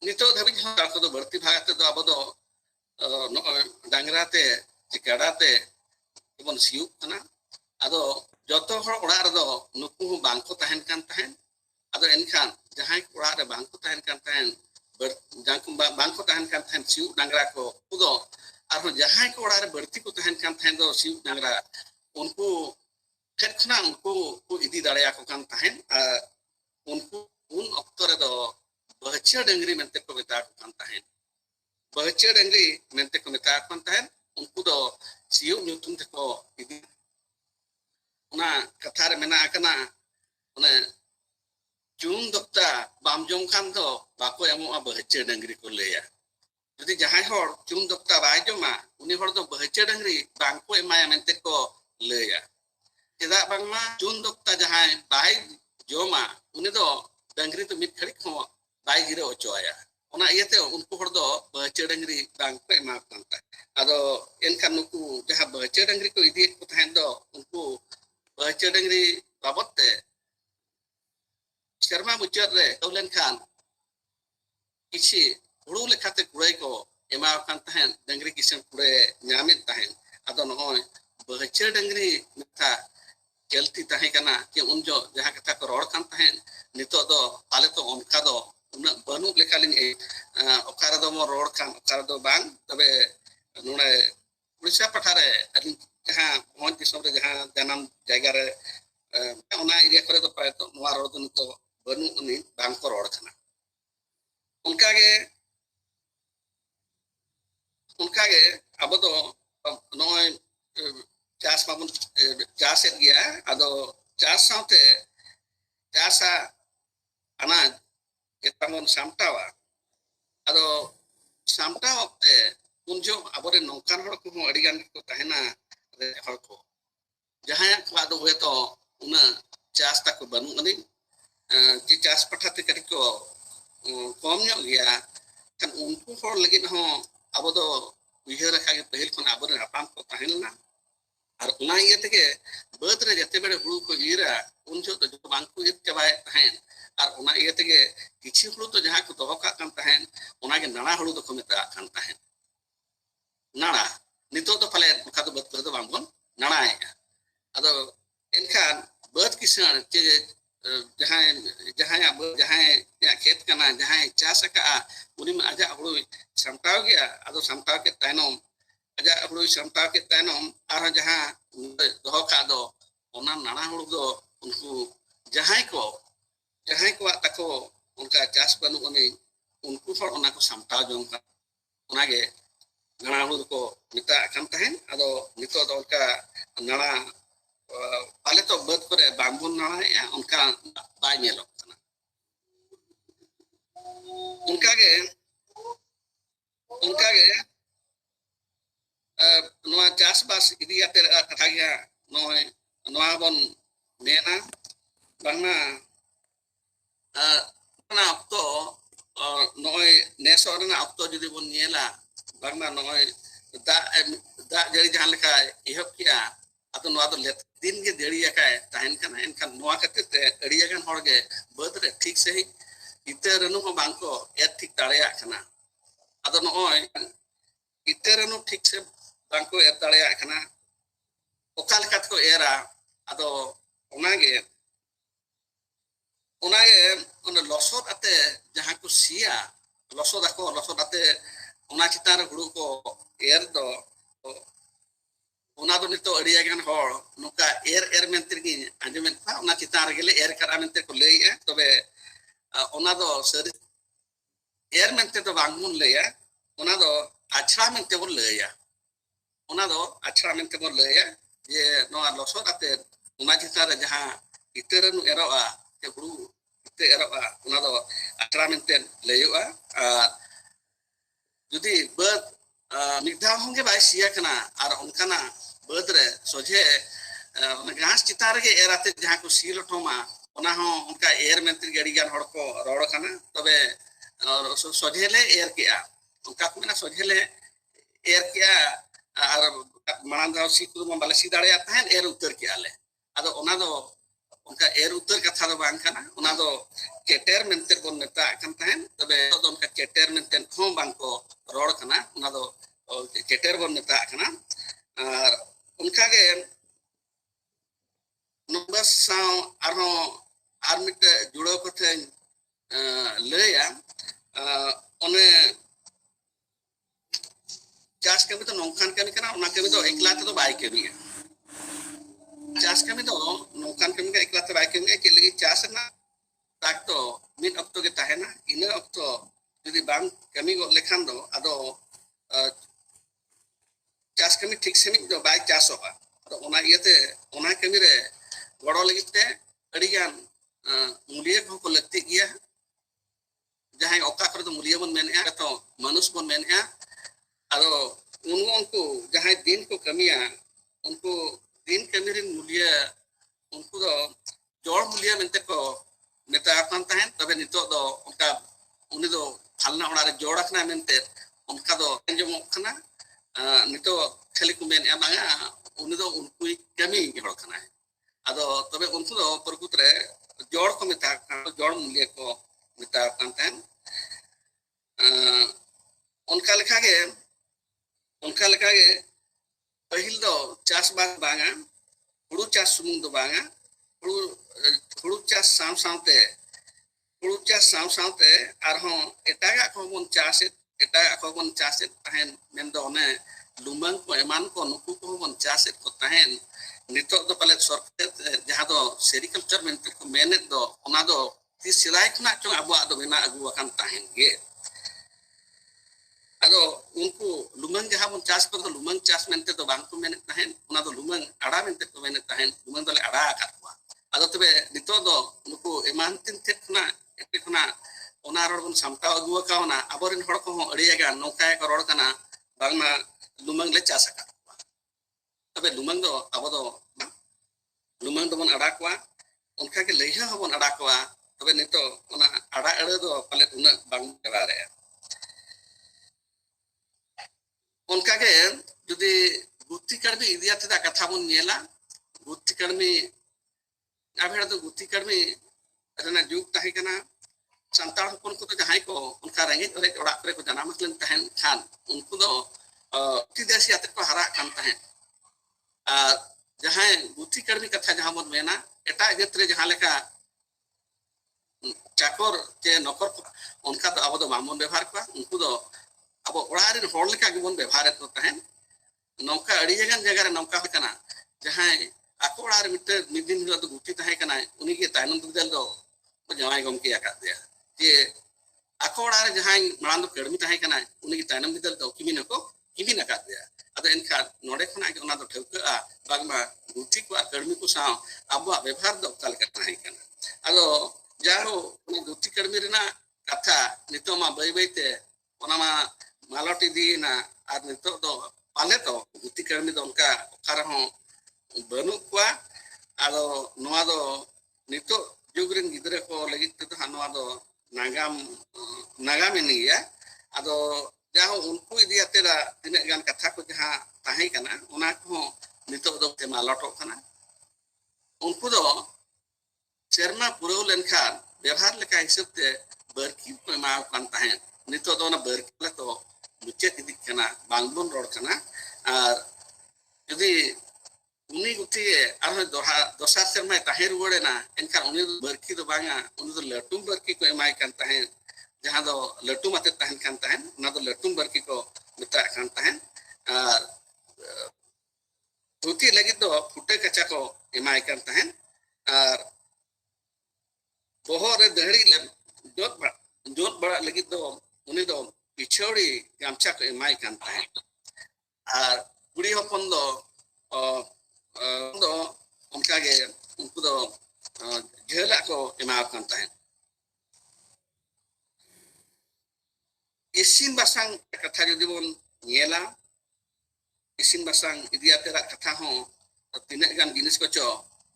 [SPEAKER 5] ᱱᱤᱛᱚᱜ ᱫᱷᱟᱹᱵᱤᱡ ᱦᱚᱸ ᱟᱠᱚ ᱫᱚ ᱵᱟᱹᱲᱛᱤ ᱵᱷᱟᱜ ᱛᱮᱫᱚ ᱟᱵᱚ ᱫᱚ ᱱᱚᱜᱼᱚᱭ ᱰᱟᱝᱨᱟ ᱛᱮ ᱠᱟᱰᱟ ᱛᱮ ᱵᱚᱱ ᱥᱤᱭᱳᱜ ᱠᱟᱱᱟ ᱟᱫᱚ ᱡᱚᱛᱚ ᱦᱚᱲ ᱚᱲᱟᱜ ᱨᱮᱫᱚ ᱱᱩᱠᱩ ᱦᱚᱸ ᱵᱟᱝᱠᱚ ᱛᱟᱦᱮᱱ ᱠᱟᱱ ᱛᱟᱦᱮᱸᱫ ᱟᱫᱚ ᱮᱱᱠᱷᱟᱱ ᱡᱟᱦᱟᱸᱭ ᱚᱲᱟᱜ ᱨᱮ ᱵᱟᱝᱠᱚ ᱛᱟᱦᱮᱱ ᱠᱟᱱ ᱛᱟᱦᱮᱸᱫ ᱵᱟᱝᱠᱚ ᱛᱟᱦᱮᱱ ᱠᱟᱱ ᱛᱟᱦᱮᱸᱫ ᱥᱤᱭᱳᱜ ᱰᱟᱝᱨᱟ ko ᱩᱱᱠᱩ ᱫᱚ ᱟᱨᱦᱚᱸ ᱡᱟᱦᱟᱸᱭ ᱠᱚ ᱚᱲᱟᱜ ᱨᱮ ᱵᱟᱹᱲᱛᱤ ᱠᱚ ᱛᱟᱦᱮᱱ ᱠᱟᱱ ᱛᱟᱦᱮᱸᱫ ᱫᱚ ᱥᱤᱭᱳᱜ ᱰᱟᱝᱨᱟ उनको ᱴᱷᱮᱱ ᱠᱷᱚᱱᱟᱜ उनको को इदी दाड़ेयाको कान तहन उनको उन अक्तो रे दो बहचा डंगरी मेंते को मेता को कान तहन बहचा डंगरी मेंते को मेता को कान तहन उनको दो सियो न्यूटन ते को इदी उना कथा रे मेना आकना उने चून दक्ता बाम जों खान दो बाको एमो बहचा डंगरी को लेया यदि जहां हर चून दक्ता बाय जोमा उनी हर दो बहचा डंगरी बांको एमाया मेंते को लेया चेदा बांगमा चून दक्ता जहां बाय जोमा उनी दो डंगरी तो मिट खड़ी खो बाय गिरे ओचोया ओना इयते उनको हर दो बहचा डंगरी बांको एमा कांता आदो एनखान नुकु जहां बहचा डंगरी को इदी को तहन दो उनको बहचा डंगरी बाबते शर्मा मुचार रे तौलन खान किसी हुड़ू लेखाते कुड़े को एमा कान तहन डंगरी किसन कुड़े ᱧᱟᱢᱮᱫ तहन आदो नय बहचा डंगरी मिथा चलती तहे कना कि उन जो जहां कथा को रोड कान तहन नितो दो आले तो ओनका दो उना बनु लेखालिन ओकारे दो मो रोड कान ओकारे दो बांग तबे नुने उड़ीसा पठारे जहां मोहन दिसम रे जहां जानम जायगा रे ओना एरिया करे तो प्राय तो नवा रोड दो नितो बनु उनी बांग को रोड खाना उनका गे अब तो नय चास माबन चास एत गया आदो चास साथे चासा अनाज केतामन सामटावा आदो सामटाव ते उनजो अबरे नौकान हड़ को अड़ी गान को तहना रे हड़ को जहां को आदो हुए तो उना चास तक बनु अनी कि चास पठाते करी को कम ᱧᱚᱜ गया kan उनको हड़ लगिन हो अब दो उयहर रखा के पहल खन अब हपाम को तहनना और उना इए तके बात रे जते बेड़े हुड़ू को इरा उन जो तो जो बांग को इत चबाय तहन और उना इए तके किछि हुड़ू तो जहां को दोहो का कान तहन उना के नाना हुड़ू तो को मेता कान तहन नाना नितो तो फले का तो बात कर तो बांगन नाना आदो एनखान बात किसान जे जहां या खेत कना जहां चास का उनी में आजा हुड़ू सामटाव गया आदो सामटाव के तायनम आजा हुड़ू सामटाव के तायनम आर जहां दोहो का दो ओना नाना हुड़ू दो उनको जहां को ताको उनका चास बनु उनी उनको हर ओना को सामटाव जों का ओना गे नाना हुड़ू को मिता कान तहन आदो नितो दो उनका नाना पाले तो बात करे बांबुन नाना या उनका बाय नेलो kana उनका गे ᱱᱚᱣᱟ ᱪᱟᱥᱵᱟᱥ ᱤᱫᱤ ᱠᱟᱛᱮ ᱠᱟᱛᱷᱟ ᱜᱮ ᱱᱚᱣᱟ ᱵᱚᱱ ᱢᱮᱱᱟ ᱵᱟᱝᱢᱟ ᱚᱱᱟ ᱚᱠᱛᱚ ᱱᱚᱜᱼᱚᱭ ᱱᱮᱥᱚᱜ ᱨᱮᱱᱟᱜ ᱚᱠᱛᱚ ᱡᱩᱫᱤ ᱵᱚᱱ ᱧᱮᱞᱟ ᱵᱟᱝᱢᱟ ᱱᱚᱜᱼᱚᱭ ᱫᱟᱜ ᱡᱟᱹᱲᱤ ᱡᱟᱦᱟᱸ ᱞᱮᱠᱟ ᱮᱦᱚᱵ ᱠᱮᱜᱼᱟ ᱟᱫᱚ ᱱᱚᱣᱟ ᱫᱚ ᱫᱤᱱ ᱜᱮ ᱡᱟᱹᱲᱤᱭᱟᱠᱟᱭ ᱛᱟᱦᱮᱱ ᱠᱟᱱᱟ ᱮᱱᱠᱷᱟन ᱱᱚᱣᱟ ᱠᱷᱟᱹᱛᱤᱨ ᱛᱮ ᱟᱹᱰᱤᱜᱟᱱ ᱦᱚᱲᱜᱮ ᱵᱟᱹᱫᱽ ᱨᱮ ᱴᱷᱤᱠ ᱥᱟᱺᱦᱤᱡ ᱤᱛᱟᱹ ᱨᱟᱹᱱᱩ ᱦᱚᱸ ᱵᱟᱝᱠᱚ ᱮᱨ ᱴᱷᱤᱠ ᱫᱟᱲᱮᱭᱟᱜ ᱠᱟᱱᱟ ᱟᱫᱚ ᱱᱚᱜᱼᱚᱭ ᱤᱛᱟᱹ ᱨᱟᱹᱱᱩ ᱴᱷᱤᱠ ᱥᱮ ᱵᱟᱝᱠᱚ ᱮᱨ ᱫᱟᱲᱮᱭᱟᱜ ᱠᱟᱱᱟ ᱚᱠᱟ ᱞᱮᱠᱟ ᱛᱮᱠᱚ ᱮᱨᱟ ᱟᱫᱚ ᱚᱱᱟᱜᱮ ᱚᱱᱟ ᱞᱚᱥᱚᱫ ᱟᱛᱮ ᱡᱟᱦᱟᱸ ᱠᱚ ᱥᱤᱭᱟ ᱞᱚᱥᱚᱫ ᱟᱛᱮ ᱚᱱᱟ ᱪᱮᱛᱟᱱ ᱨᱮ ᱦᱩᱲᱩ ᱠᱚ ᱮᱨ ᱫᱚ ᱚᱱᱟ ᱫᱚ ᱱᱤᱛᱚᱜ ᱟᱹᱰᱤᱜᱟᱱ ᱦᱚᱲ ᱱᱚᱝᱠᱟ ᱮᱨ ᱢᱮᱱᱛᱮ ᱜᱤᱧ ᱟᱸᱡᱚᱢᱮᱫ ᱠᱚᱣᱟ ᱚᱱᱟ ᱪᱮᱛᱟᱱ ᱨᱮᱜᱮᱞᱮ ᱮᱨ ᱠᱟᱜᱼᱟ ᱢᱮᱱᱛᱮ ᱠᱚ ᱞᱟᱹᱭᱮᱜᱼᱟ ᱛᱚᱵᱮ ᱚᱱᱟ ᱫᱚ ᱥᱟᱹᱨᱤ ᱮᱨ ᱢᱮᱱᱛᱮ ᱫᱚ ᱵᱟᱝᱵᱚᱱ ᱞᱟᱹᱭᱟ ᱚᱱᱟ ᱫᱚ ᱟᱪᱷᱲᱟ ᱢᱮᱱᱛᱮ ᱵᱚᱱ ᱞᱟᱹᱭᱟ ᱚᱱᱟ ᱫᱚ ᱟᱪᱷᱲᱟ ᱢᱮᱱᱛᱮ ᱵᱚᱱ ᱞᱟᱹᱭᱟ ᱡᱮ ᱱᱚᱣᱟ ᱞᱚᱥᱚᱫ ᱟᱛᱮ ᱚᱱᱟ ᱪᱮᱛᱟᱱ ᱨᱮ ᱡᱟᱦᱟᱸ ᱤᱛᱟᱹ ᱨᱟᱹᱱᱩ ᱮᱨᱚᱜᱼᱟ ᱥᱮ ᱦᱩᱲᱩ ᱤᱛᱟᱹ ᱮᱨᱚᱜᱼᱟ ᱚᱱᱟ ᱫᱚ ᱟᱪᱷᱲᱟ ᱢᱮᱱᱛᱮ ᱞᱟᱹᱭᱚᱜᱼᱟ ᱟᱨ ᱡᱩᱫᱤ ᱵᱟᱹᱫᱽ ᱢᱤᱫ ᱫᱷᱟᱣ ᱦᱚᱸᱜᱮ ᱵᱟᱭ ᱥᱤᱭᱟ ᱠᱟᱱᱟ ᱟᱨ ᱚᱱᱠᱟᱱᱟᱜ ᱵᱟᱹᱫᱽ ᱨᱮ ᱥᱚᱡᱷᱮ ᱜᱷᱟᱥ ᱪᱮᱛᱟᱱ ᱨᱮᱜᱮ ᱮᱨ ᱟᱛᱮ ᱡᱟᱦᱟᱸ ᱠᱚ ᱥᱤ ᱞᱚᱴᱚᱢᱟ ᱚᱱᱟ ᱦᱚᱸ ᱚᱱᱠᱟ ᱮᱨ ᱢᱮᱱᱛᱮ ᱜᱮ ᱟᱹᱰᱤᱜᱟᱱ ᱦᱚᱲ ᱠᱚ ᱨᱚᱲ ᱠᱟᱱᱟ ᱛᱚᱵᱮ ᱥᱚᱡᱷᱮ ᱞᱮ ᱮᱨ ᱠᱮᱜᱼᱟ ᱚᱱᱠᱟ ᱠᱚ ᱢᱮᱱᱟ ᱥᱚᱡᱷᱮ ᱞᱮ ᱮᱨ ᱠᱮᱜᱼᱟ ᱟᱨ ᱢᱟᱲᱟᱝ ᱫᱷᱟᱣ ᱥᱤ ᱠᱚᱫᱚ ᱵᱟᱞᱮ ᱥᱤ ᱫᱟᱲᱮᱭᱟᱜ ᱛᱟᱦᱮᱸᱫ ᱮᱨ ᱩᱛᱟᱹᱨ ᱠᱮᱜᱼᱟ ᱞᱮ ᱟᱫᱚ ᱚᱱᱟ ᱫᱚ ᱚᱱᱠᱟ ᱮᱨ ᱩᱛᱟᱹᱨ ᱠᱟᱛᱷᱟ ᱫᱚ ᱵᱟᱝ ᱠᱟᱱᱟ ᱚᱱᱟ ᱫᱚ ᱪᱮᱴᱮᱨ ᱢᱮᱱᱛᱮ ᱵᱚᱱ ᱢᱮᱛᱟᱜ ᱠᱟᱱ ᱛᱟᱦᱮᱸᱫ ᱛᱚᱵᱮ ᱚᱱᱠᱟ ᱪᱮᱴᱮᱨ ᱢᱮᱱᱛᱮ ᱦᱚᱸ ᱵᱟᱝᱠᱚ ᱨᱚᱲ ᱠᱟᱱᱟ ᱚᱱᱟ ᱫᱚ ᱪᱮᱴᱮᱨ ᱵᱚᱱ ᱢᱮᱛᱟᱜ ᱠᱟᱱᱟ ᱟᱨ ᱚᱱᱠᱟᱜᱮ ᱱᱚᱣᱟ ᱥᱟᱶ ᱟᱨᱦᱚᱸ ᱟᱨ ᱢᱤᱫᱴᱮᱡ ᱡᱩᱲᱟᱹᱣ ᱠᱟᱛᱮᱧ ᱞᱟᱹᱭᱟ ᱚᱱᱮ ᱪᱟᱥ ᱠᱟᱹᱢᱤ ᱫᱚ ᱱᱚᱝᱠᱟᱱ ᱠᱟᱹᱢᱤ ᱠᱟᱱᱟ ᱚᱱᱟ ᱠᱟᱹᱢᱤ ᱫᱚ ᱮᱠᱞᱟ ᱛᱮᱫᱚ ᱵᱟᱭ ᱠᱟᱹᱢᱤᱭᱟ ᱪᱟᱥ ᱠᱟᱹᱢᱤ ᱫᱚ ᱱᱚᱝᱠᱟन ᱠᱟᱹᱢᱤ ᱜᱮ ᱮᱠᱞᱟ ᱛᱮ ᱵᱟᱭ ᱠᱟᱹᱢᱤᱭᱟ ᱪᱮᱫ ᱞᱟᱹᱜᱤᱫ ᱪᱟᱥ ᱨᱮᱱᱟᱜ ᱫᱟᱜ ᱫᱚ ᱢᱤᱫ ᱚᱠᱛᱚ ᱜᱮ ᱛᱟᱦᱮᱱᱟ ᱤᱱᱟᱹ ᱚᱠᱛᱚ ᱡᱩᱫᱤ ᱵᱟᱝ ᱠᱟᱹᱢᱤ ᱜᱚᱫ ᱞᱮᱠᱷᱟᱱ ᱫᱚ ᱟᱫᱚ ᱪᱟᱥ ᱠᱟᱹᱢᱤ ᱴᱷᱤᱠ ᱥᱟᱺᱦᱤᱡ ᱫᱚ ᱵᱟᱭ ᱪᱟᱥᱚᱜᱼᱟ ᱟᱫᱚ ᱚᱱᱟ ᱤᱭᱟᱹᱛᱮ ᱚᱱᱟ ᱠᱟᱹᱢᱤ ᱨᱮ ᱜᱚᱲᱚ ᱞᱟᱹᱜᱤᱫ ᱛᱮ ᱟᱹᱰᱤᱜᱟᱱ ᱢᱩᱞᱤᱭᱟᱹ ᱠᱚᱦᱚᱸ ᱠᱚ ᱞᱟᱹᱠᱛᱤᱜ ᱜᱮᱭᱟ ᱡᱟᱦᱟᱸᱭ ᱚᱠᱟ ᱠᱚᱨᱮ ᱫᱚ ᱢᱩᱞᱤᱭᱟᱹ ᱵᱚᱱ ᱢᱮᱱᱮᱜᱼᱟ ᱛᱚ ᱢᱟᱱᱩᱥ ᱵᱚᱱ ᱢᱮᱱᱮᱜᱼᱟ ᱟᱫᱚ उनको जहां दिन को कमिया उनको दिन कमी रे मूल्य उनको दो जोड़ मूल्य मेंते को नेता कान ताहेन तबे नितो दो उनका उनी दो फालना ओड़ा रे जोड़ रखना मेंते उनका दो अंजमो खना नितो खाली को मेन एमागा उनी दो उनको कमी जोड़ खना है अदो तबे उनको दो प्रकृत रे जोड़ को मेता जोड़ मूल्य को मेता कान ताहेन उनका लिखा के उनका लेखा के पहिल दो चास बात बांगा हुड़ू चास सुमुंग दो बांगा हुड़ू चास सामसामते आरहों एटागा को बन चासे ताहेन मेन दो ने लुमंग को एमान को नुकु को बन चासे को ताहेन नितो दो पले सरकार जहां दो सेरिकल्चर मेंते को मेनेट दो ओना दो ती सिराय खना चो अबुआ दो मेना अगु अकान ताहेन गे अदो उनको लुमंग जहां बन चास को लुमंग चास मेंते दो बांग को मेने ताहेन ओना दो लुमंग आड़ा मेंते को मेने ताहेन लुमंग दोले आड़ा काटवा अदो तबे नितो दो नुको एमान तिन थे खना एते खना ओना रोड बन सामटा अगुवा कावना अबोरिन हड़ को अड़ियागा नौका को रोड कना बांगना लुमंग ले चास काटवा तबे लुमंग दो अबो दो लुमंग दो बन आड़ा कोआ उनका के लइहा हबन आड़ा कोआ तबे नितो ओना आड़ा अड़े दो पाले उना बांग करारे उनका के जुदी गुत्ती कर्मी इदिया तेदा कथा बन नेला गुत्ती कर्मी आबेड़ा तो गुत्ती कर्मी रना जुग ताहे कना संताल हपन को तो जहां को उनका रेंगे ओरे ओड़ा करे को जनाम लन तहन खान उनको दो तिदेसी आते को हरा कान तहन आ जहां गुत्ती कर्मी कथा जहां बन मेना एटा जत्रे जहां लेका चाकर के नौकर उनका तो अब दो मामून व्यवहार को उनको दो अब ओड़ारे होड़ लेका के बन व्यवहार तो तहन नौका अड़ी जगह रे नौका हो कना जहां आको ओड़ारे मिद दिन तो गुटी ताहे कना उनी के तायनम दुदल दो जवाई गमके आका दे जे आको ओड़ारे जहां मारान दो कर्मी ताहे कना उनी के तायनम दुदल दो किमिन आका दे अदो एनखा नोडे खना के ओना दो ठेवका बागमा गुटी को कर्मी को साव अब व्यवहार दो काल का ताहे कना अदो जारो उनी गुटी कर्मी रेना कथा नितो मा बई बईते ओना मा मालटी दीना आर नितो दो पाले तो गुती कर्मी दो उनका ओखारा हो बनू कुआ आदो नोआ दो नितो जुगरिन गिदरे को लगी तो नोआ दो नागाम इनिया आदो जहाँ उनको इदी अतेरा तिने गान कथा को जहाँ ताहे कना उना को नितो दो ते मालटो कना उनको दो शर्मा पुरो लेनखान व्यवहार लेका हिसाब ते बरकी को एमाव कान ताहे नितो दो ना बरकी ले तो मुचे इदी कना बांगबन रोड कना और यदि उनी गुती आरो दोसा शर्मा ताहे रुवड़े ना एनखान उनी बरकी दो बांगा उनी दो लटुम बरकी को एमाय कान ताहे जहाँ दो लटुम आते ताहन कान ताहे ना दो लटुम बरकी को मिता कान ताहे और धोती लगी तो फुटे कच्चा को एमाय कान ताहे और बोहरे दहड़ी ले जोत बड़ा लगी तो उनी दो पिछोड़ी गामछा को एमाय कान ताहे और कुड़ी हपन दो उनका के उनको दो झेला को एमाव कान ताहे इसिन बासांग कथा जदि बोन नेला इसिन बासांग इदिया तेरा कथा हो तिने गान जिनिस को चो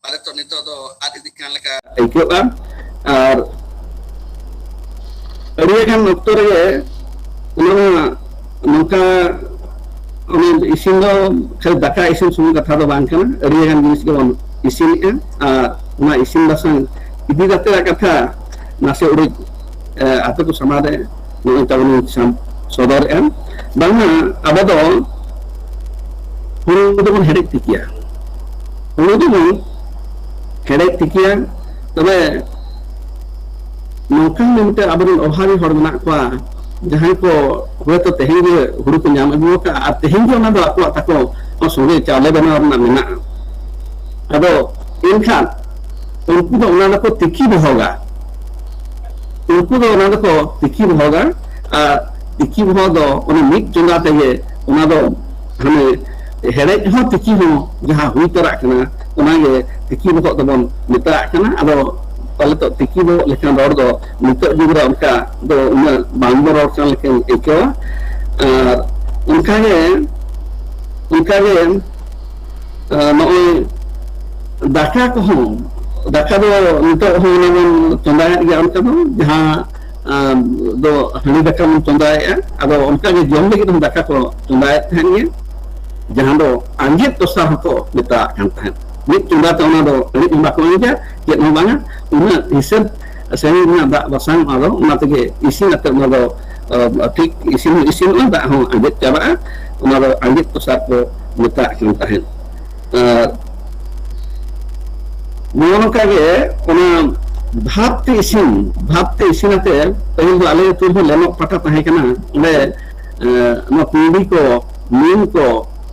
[SPEAKER 5] पाले तो नितो दो आदि दिखान लेका
[SPEAKER 6] आइकोआ और अड़िया खान नक्तो रे उना नौका इसिन दो खाली दाका इसिन सुमुं कथा दो बांग खाना अड़िया खान जिनिस के बोन इसिन उना इसिन बासांग इदि तेरा कथा नासे उड़ी आते को समादे नोई ताबन सदर बांगा आबो दो हुरु दोबन हेडेक तिकिया हुरु दोबन हेडेक तिकिया तबे नौका मिटे आबन अभावी हर मना को जहां को होय तो तेहें गे हुरु को नाम अगु का आ तेहें गे ओना दो आको ताको सोने चाले बना रना मेना आदो इनखान उनको दो ओना को तिकी बहोगा उनको दो ओना को तिकी बहोगा तिकी बहो दो ओना मिक चंदा तेगे ओना दो हमें हेड़े हो तिकी हो जहां हुई तरा कना ओना गे तिकी बहो दबन मिता कना आदो पाले तो तिकी बहो लेखन रोड दो नितो जुगरा उनका दो उना बांगो रोड सन लेखन एको उनका गे नोई दाका को हो दाका दो नितो हो नबन चंदाया गे उनका दो जहां दो हनी दाका मन चंदाया आदो उनका गे जम लगी तो दाका को चंदाया थान गे जहां दो अंजित तो सा को मिता कान थान मित चंदा तो ना दो हनी बा को इंजा के न बांगा उना हिसाब सेनी ना दा बसांग आदो उना तगे इसिन अते ना दो ठीक इसिन ना दा हो अंजित चाबा उना दो अंजित तो सा को मिता कान थान मोनो कागे उना भापते इसिन आते पहले दो आले तो लेनो पटा ताहे कना ले न पीढ़ी को नीम को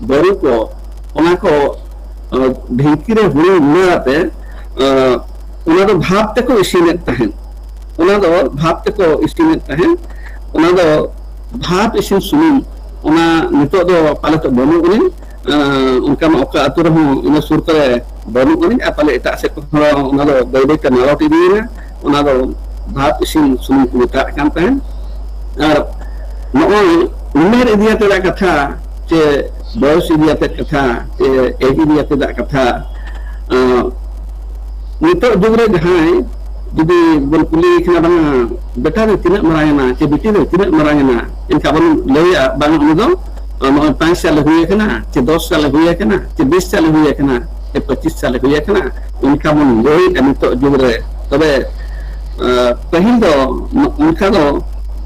[SPEAKER 6] बरु को उना को ढेंकी रे हुड़ी उनाते उना दो भापते को इसिन ताहे उना दो भापते को इसिन ताहे उना दो भाप इसिन सुनी उना नितो दो पाले तो बनु उनी उनका ओका अतु रहो इन सुर करे बनु उनी पाले एटा से को उना दो गइदे का नालोटी दीना उना दो भाप इसिन सुनी को ता कान ताहे और नोई उमेर इदिया तेरा कथा जे बयस इदिया ते कथा जे एज इदिया ते कथा नितो जुगरे जहां जुदी बन कुली खना बना बेटा रे तिना मरायना जे बेटी रे तिना मरायना इनका बन लेया बांग उनी दो 5 साल हुए कना जे 10 साल हुए कना जे 20 साल हुए कना जे 25 साल हुए कना उनका मन लोई नितो जुगरे तबे पहिल दो उनका दो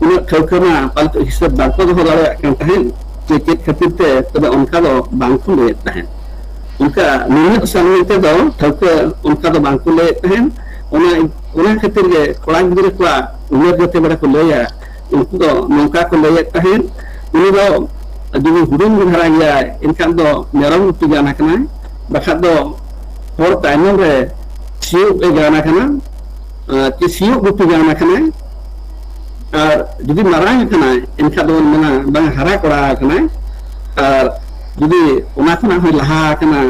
[SPEAKER 6] उन ठौकना पालतो हिसाब बाको दो दाड़े कान ताहेन जे चेत खातिर ते तबे उनका दो बांको ले ताहेन उनका नियत सामने दो ठौक उनका दो बांको ले ताहेन उना खातिर गे कोड़ा गिरे को उमर जते बड़ा को लेया उनको दो नौका को ले ताहेन उनी दो जुदी हुडुन धरा गया इनखान दो मेरम उठी जाना कना बखा दो होर ताइनम रे सिउ ए जाना कना कि सिउ उठी जाना कना और जुदी मारांग कना इनखा दो मना बंग हरा कोड़ा कना और जुदी उना कना हो लहा कना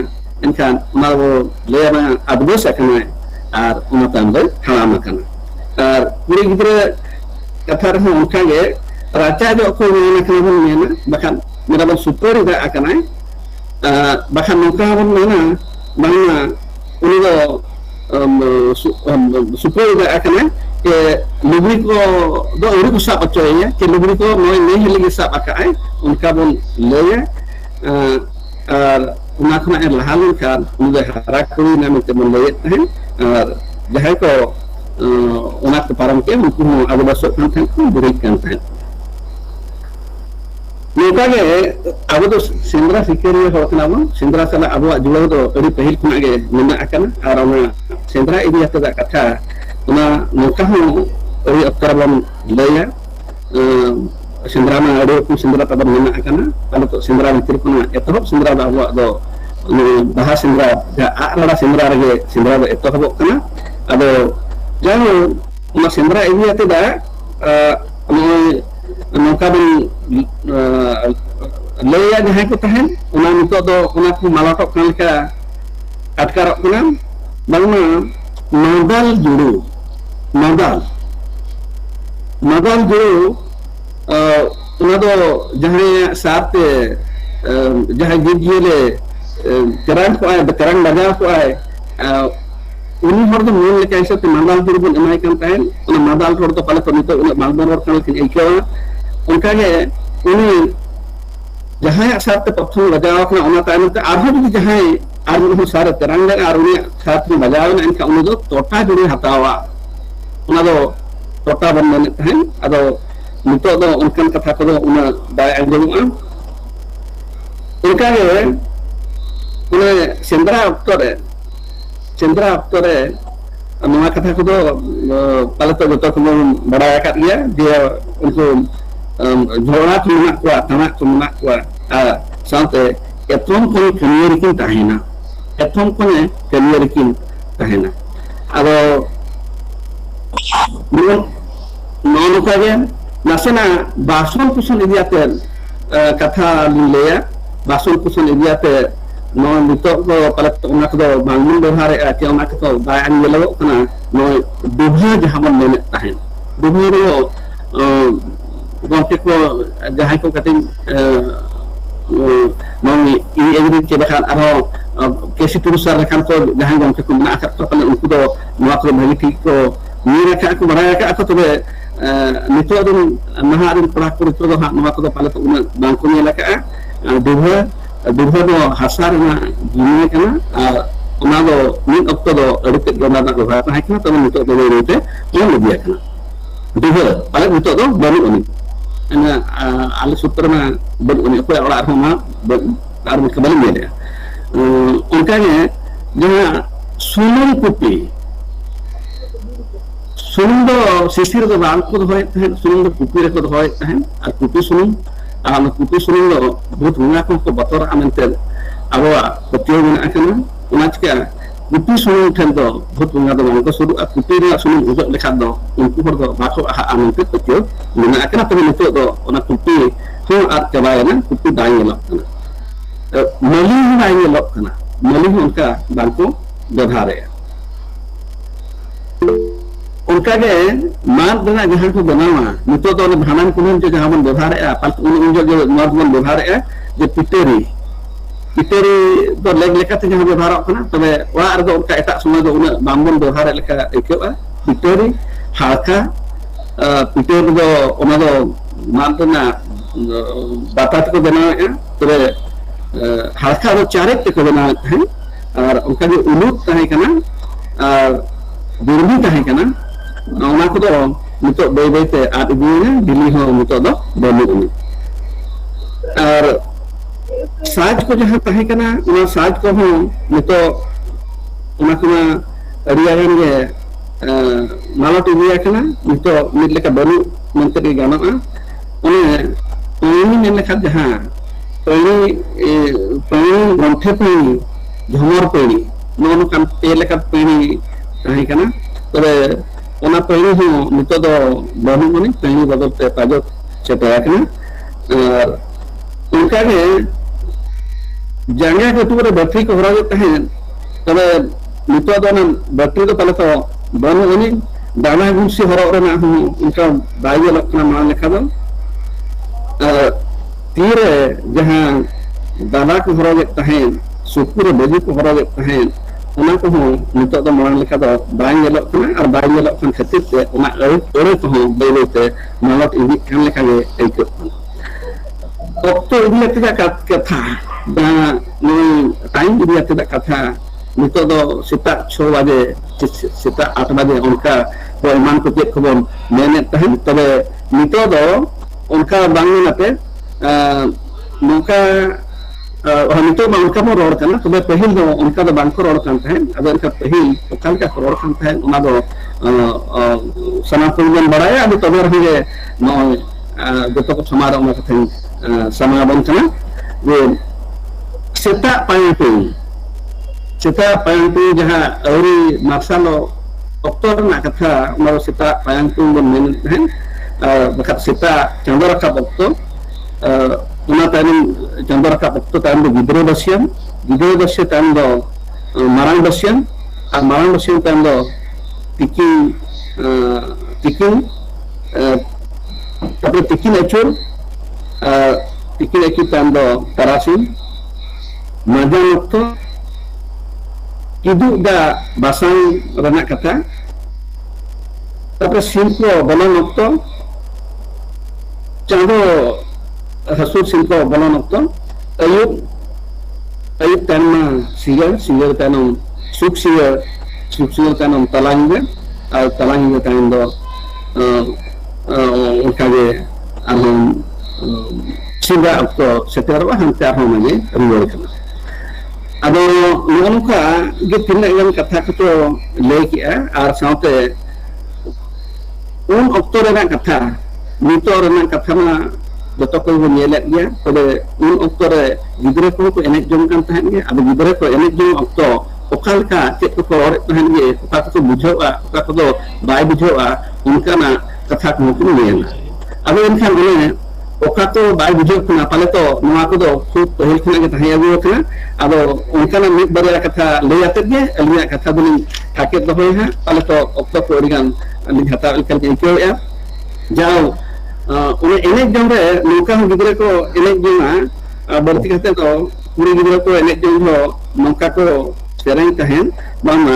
[SPEAKER 6] इनखान उना वो ले बंग अदबोस कना और उना ताम दो हलाम कना और पूरी गिदरे कथा रे उनका गे राजा जो को मेना कना बन मेना बखा menaban superi da akanai bahkan nongka bon mana bangna uni do superi da akanai ke lubri ko do uri ko sab acoy ya ke lubri ko noi nei lagi sab akai unka bon leya una khna lahalun kan udah harakuri na mete bon leyet hen jahai ko una ke param ke unku agu basok kan kan berikan kan nongka ge abu do sindra sikeri ho kana bon sindra sala abu julo do eri pahil khna ge mena akana ar ona sindra idi ata katha una nongka ho eri aktarabam leya sindra ma ado ku sindra tabar mena akana kalau to sindra mitir kuna etohop sindra da abu do bahas sindra ga arala sindra ge sindra do etohop kana ado jangan una sindra ini ate da nongka bin leya jahay ko tahen una nito do una ku malatok kan ka atkarok kana bangma modal juru una do jahay saate jahay gijile kerang ko ay kerang daga ko ay uni hor do mon leka isate mandal juru bun emai kan tahen una mandal hor do pala to nito una mandal hor kan kin ekewa unka ge uni jahay saate pathum lagaw kana una tahen te arho di jahay arho sare kerang daga ar uni saate bajao na enka uni do tota juru hatawa una do tota ban men tahen ado nito do unkan katha ko do una dai anjuma unka ge una sendra oktore nova katha ko do pala to joto ko badaya kat dia dia unku jora ko menak ko tanak ko menak ko sante etom ko career kin tahena ado non ko ge nasena bason kuson idiate katha lileya bason kuson idiate no nito ko pala ona ko bangun dohare ke ona ko bayan yelo kana no dubha jahaman mene tahen dubha ro gonte ko jahay ko kating mami ini egri ke bakan aro kesi turusar kan ko jahay gonte ko na akat ko pala unku do no ko bhagi ko mira ka ko baraya ka ko tobe nito adun maharin prakuri to ha no ko pala to una bangko nyela ka dubha do hasar na gini kana ona do min okto do edit do na ko ha kana to nito do rete on dia kana dubha pala nito do baru oni ana al sutra ma baru oni ko ora arhoma ar kembali dia unkanya dia sunung kupi sunung do sisir do bang ko hoy tahen sunung do kupi ko hoy tahen ar kupi sunung kupi sunung do बहुत हुआ को बतौर आमंत्रण अब प्रतियोगी में आकर उन्हें क्या कुपी सुनने ठेल दो बहुत हुआ तो उनको शुरू कुपी रे सुनने उजो लेखा दो उनको पर दो बाको आमंत्रित प्रतियोग में आकर तो नितो दो उन्हें कुपी हो आर चबाया ना कुपी दाएं लोग करना मली ही दाएं लोग करना मली उनका बाको व्यवहार है उनका के मान देना जहाँ को बनावा नितो तो भानन कुनन जो जहाँ मन व्यवहार है पाल उन जो नॉर्थ मन व्यवहार है जो पिटेरी तो लेग लेका ते जहाँ व्यवहार करना तबे वा आर दो उनका एटा समय दो उन बांगन व्यवहार लेका एकेवा पिटेरी हाका पिटेर दो उना दो मान देना बातात को बनावा है तबे हाका दो चारेक को बनावा है और उनका जो उलूट ताहे कना दुर्मी ताहे कना ona ko do nito bay bay te at ibunya dili ho nito do bamu ni ar saaj ko jahan tahe kana ona saaj ko ho nito ona kuma riyagen ge malat ibuya kana nito mid leka baru menteri gana one ini men leka jahan pani gonthe pani jhomor pani non kan pe leka pani tahe kana tore ona pani ho nito do bahu mani pani badal te pajo chetaya kana unka ge jangya ko tore battery ko hora jata hai tabe nito do na battery do pala to bahu mani dana gunsi hora ora na unka bayo lakna ma lekha do तीरे जहां दादा को हरगे तहेन सुपुर बेजी को हरगे तहेन उना को हो नितो दो मांग लेखा दो बाय नेलो कना और बाय नेलो कन खातिर ते उना ओरे को हो बेलोते मालत इदि खान लेखा गे एको ऑक्टो इदि तेदा कथा दा नई टाइम इदि तेदा कथा नितो दो सेता 6 बजे सेता 8 बजे उनका को ईमान को चेक खबर मेने तहन तबे नितो दो उनका बांग नाते नौका नितो उनका मो रोड करना तबे पहिल दो उनका दो बांग को रोड करते हैं अब उनका पहिल ओकाल का रोड करते हैं उना दो सनातन बड़ाया अब तबे रहे नो जतो को समारोह में कथे समाबन करना जे सेता पायंटू जहां औरी मार्शालो अक्टोबर ना कथा उना सेता पायंटू बन मेन हैं बखत सेता चंद्र का वक्त उना तानी चंद्र का वक्त तानी गिद्रो बस्य तानी दो मारांग बस्य आ मारांग बस्य तानी दो तिकिन tapi tikin ecur taनी दो तरासिन माजान वक्त किदु दा बासांग रना कथा tapi सिंको बलन वक्त चांदो हसुर सिंको बलन वक्त अयुब तानमा सिगर तानम सुख सिगर तानम तलांगे और तलांगे तान दो उनका गे आम सिंगा वक्त सेटेरवा हंते आरो माने रुवार कना आदो नोनका गे तिना गन कथा को लay किया और साउते उन अक्टो रेना कथा नितो रेना कथा मा जतो को नेले गया तबे उन अक्टो रे गिदरे को एनेक जम कान तहन गे अब गिदरे को एनेक जम अक्टो ओकालका चेक को और तहन गे ओका को बुझोआ ओका को बाय बुझोआ उनका ना कथा को नेला अब इनखान ने ओका तो बाय बुझो कना पाले तो नोआ को दो खूब पहिल खना गे तहाय आगु कना अब उनका ना मिद बरिया कथा ले आते गे अलिया कथा बुनी थाके दहोय हा पाले तो अक्टो को ओरिगान अलि हता इकल के इकोया जाओ उन्हें एनेक जम रे नौका गिदरे को एनेक जमा बर्ती खाते तो पूरी गिदरे को एनेक जम हो नौका को सेरेंग तहन बामा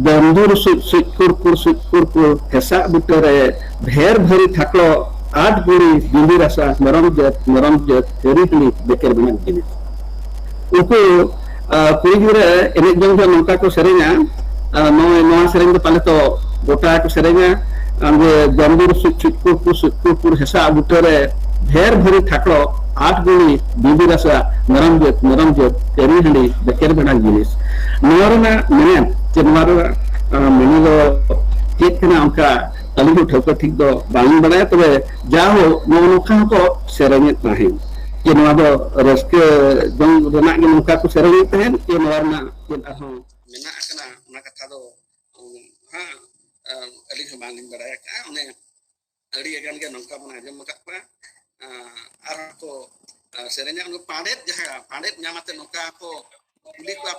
[SPEAKER 6] बंदूर सुकुर हेसा बुटरे भेर भरी थाकलो 8 गुड़ी बिंदी रसा नरम जत तेरी बेकर बना जिनिस उनको पूरी गिदरे एनेक जम हो नौका को सेरेंगा नोआ सेरेंग पाले तो गोटा को सेरेंगा आंगे बंदूर सुकुर हेसा बुटरे भेर भरी थाकलो 8 गुड़ी बिंदी रसा नरम जत तेरी हंडी बेकर बना जिनिस नोरना मेने जनवारो मेने दो चेक कना उनका अली को ठोकर ठीक दो बांग बड़ा तबे जाओ नोनोखा को सेरेंगे ताहें ये नवा दो रस्के जंग रना के नोका को सेरेंगे ताहें ये नोरना ये आहो
[SPEAKER 5] मेना कना ना कथा दो हां अली को बांग बड़ा का उन्हें अड़ी अगन के नोका बना जम मका आर को सेरेंगे उनको पांडेत न्यामते नोका को पुलिस को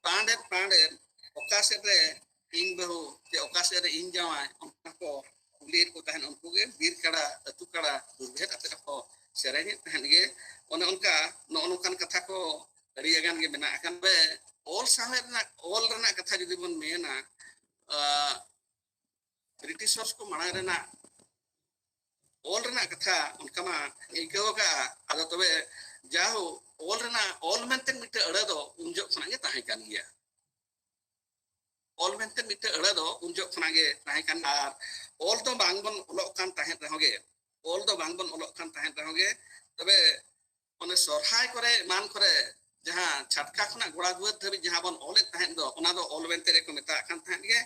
[SPEAKER 5] पांडेत पांडेत ओकासे रे इन बहु जे ओकासे रे इन जावाय उनको पुलिस को तहन उनको गे बीर कड़ा अतु कड़ा दुर्भेद अते को सेरेंगे तहन गे ओने उनका नोनोकान कथा को रियागान गे मेना अकन बे ऑल रना कथा जुदी बन मेना ब्रिटिशर्स को मना रेना ऑल रना कथा उनका मा इको का आदो तबे जाहो ऑल मेंटेन मिटे अड़े दो उनजो खना गे ताहे कान गया ऑल मेंटेन मिटे अड़े दो उनजो खना गे ताहे कान आर ऑल तो बांगबन ओलो कान ताहे रहोगे ऑल तो बांगबन ओलो कान ताहे रहोगे तबे ओने सरहाय करे मान करे जहां छटका खना गोड़ा गुद धबी जहां बन ऑल ताहे दो ओना दो ऑल मेंटेन को मेता कान ताहे गे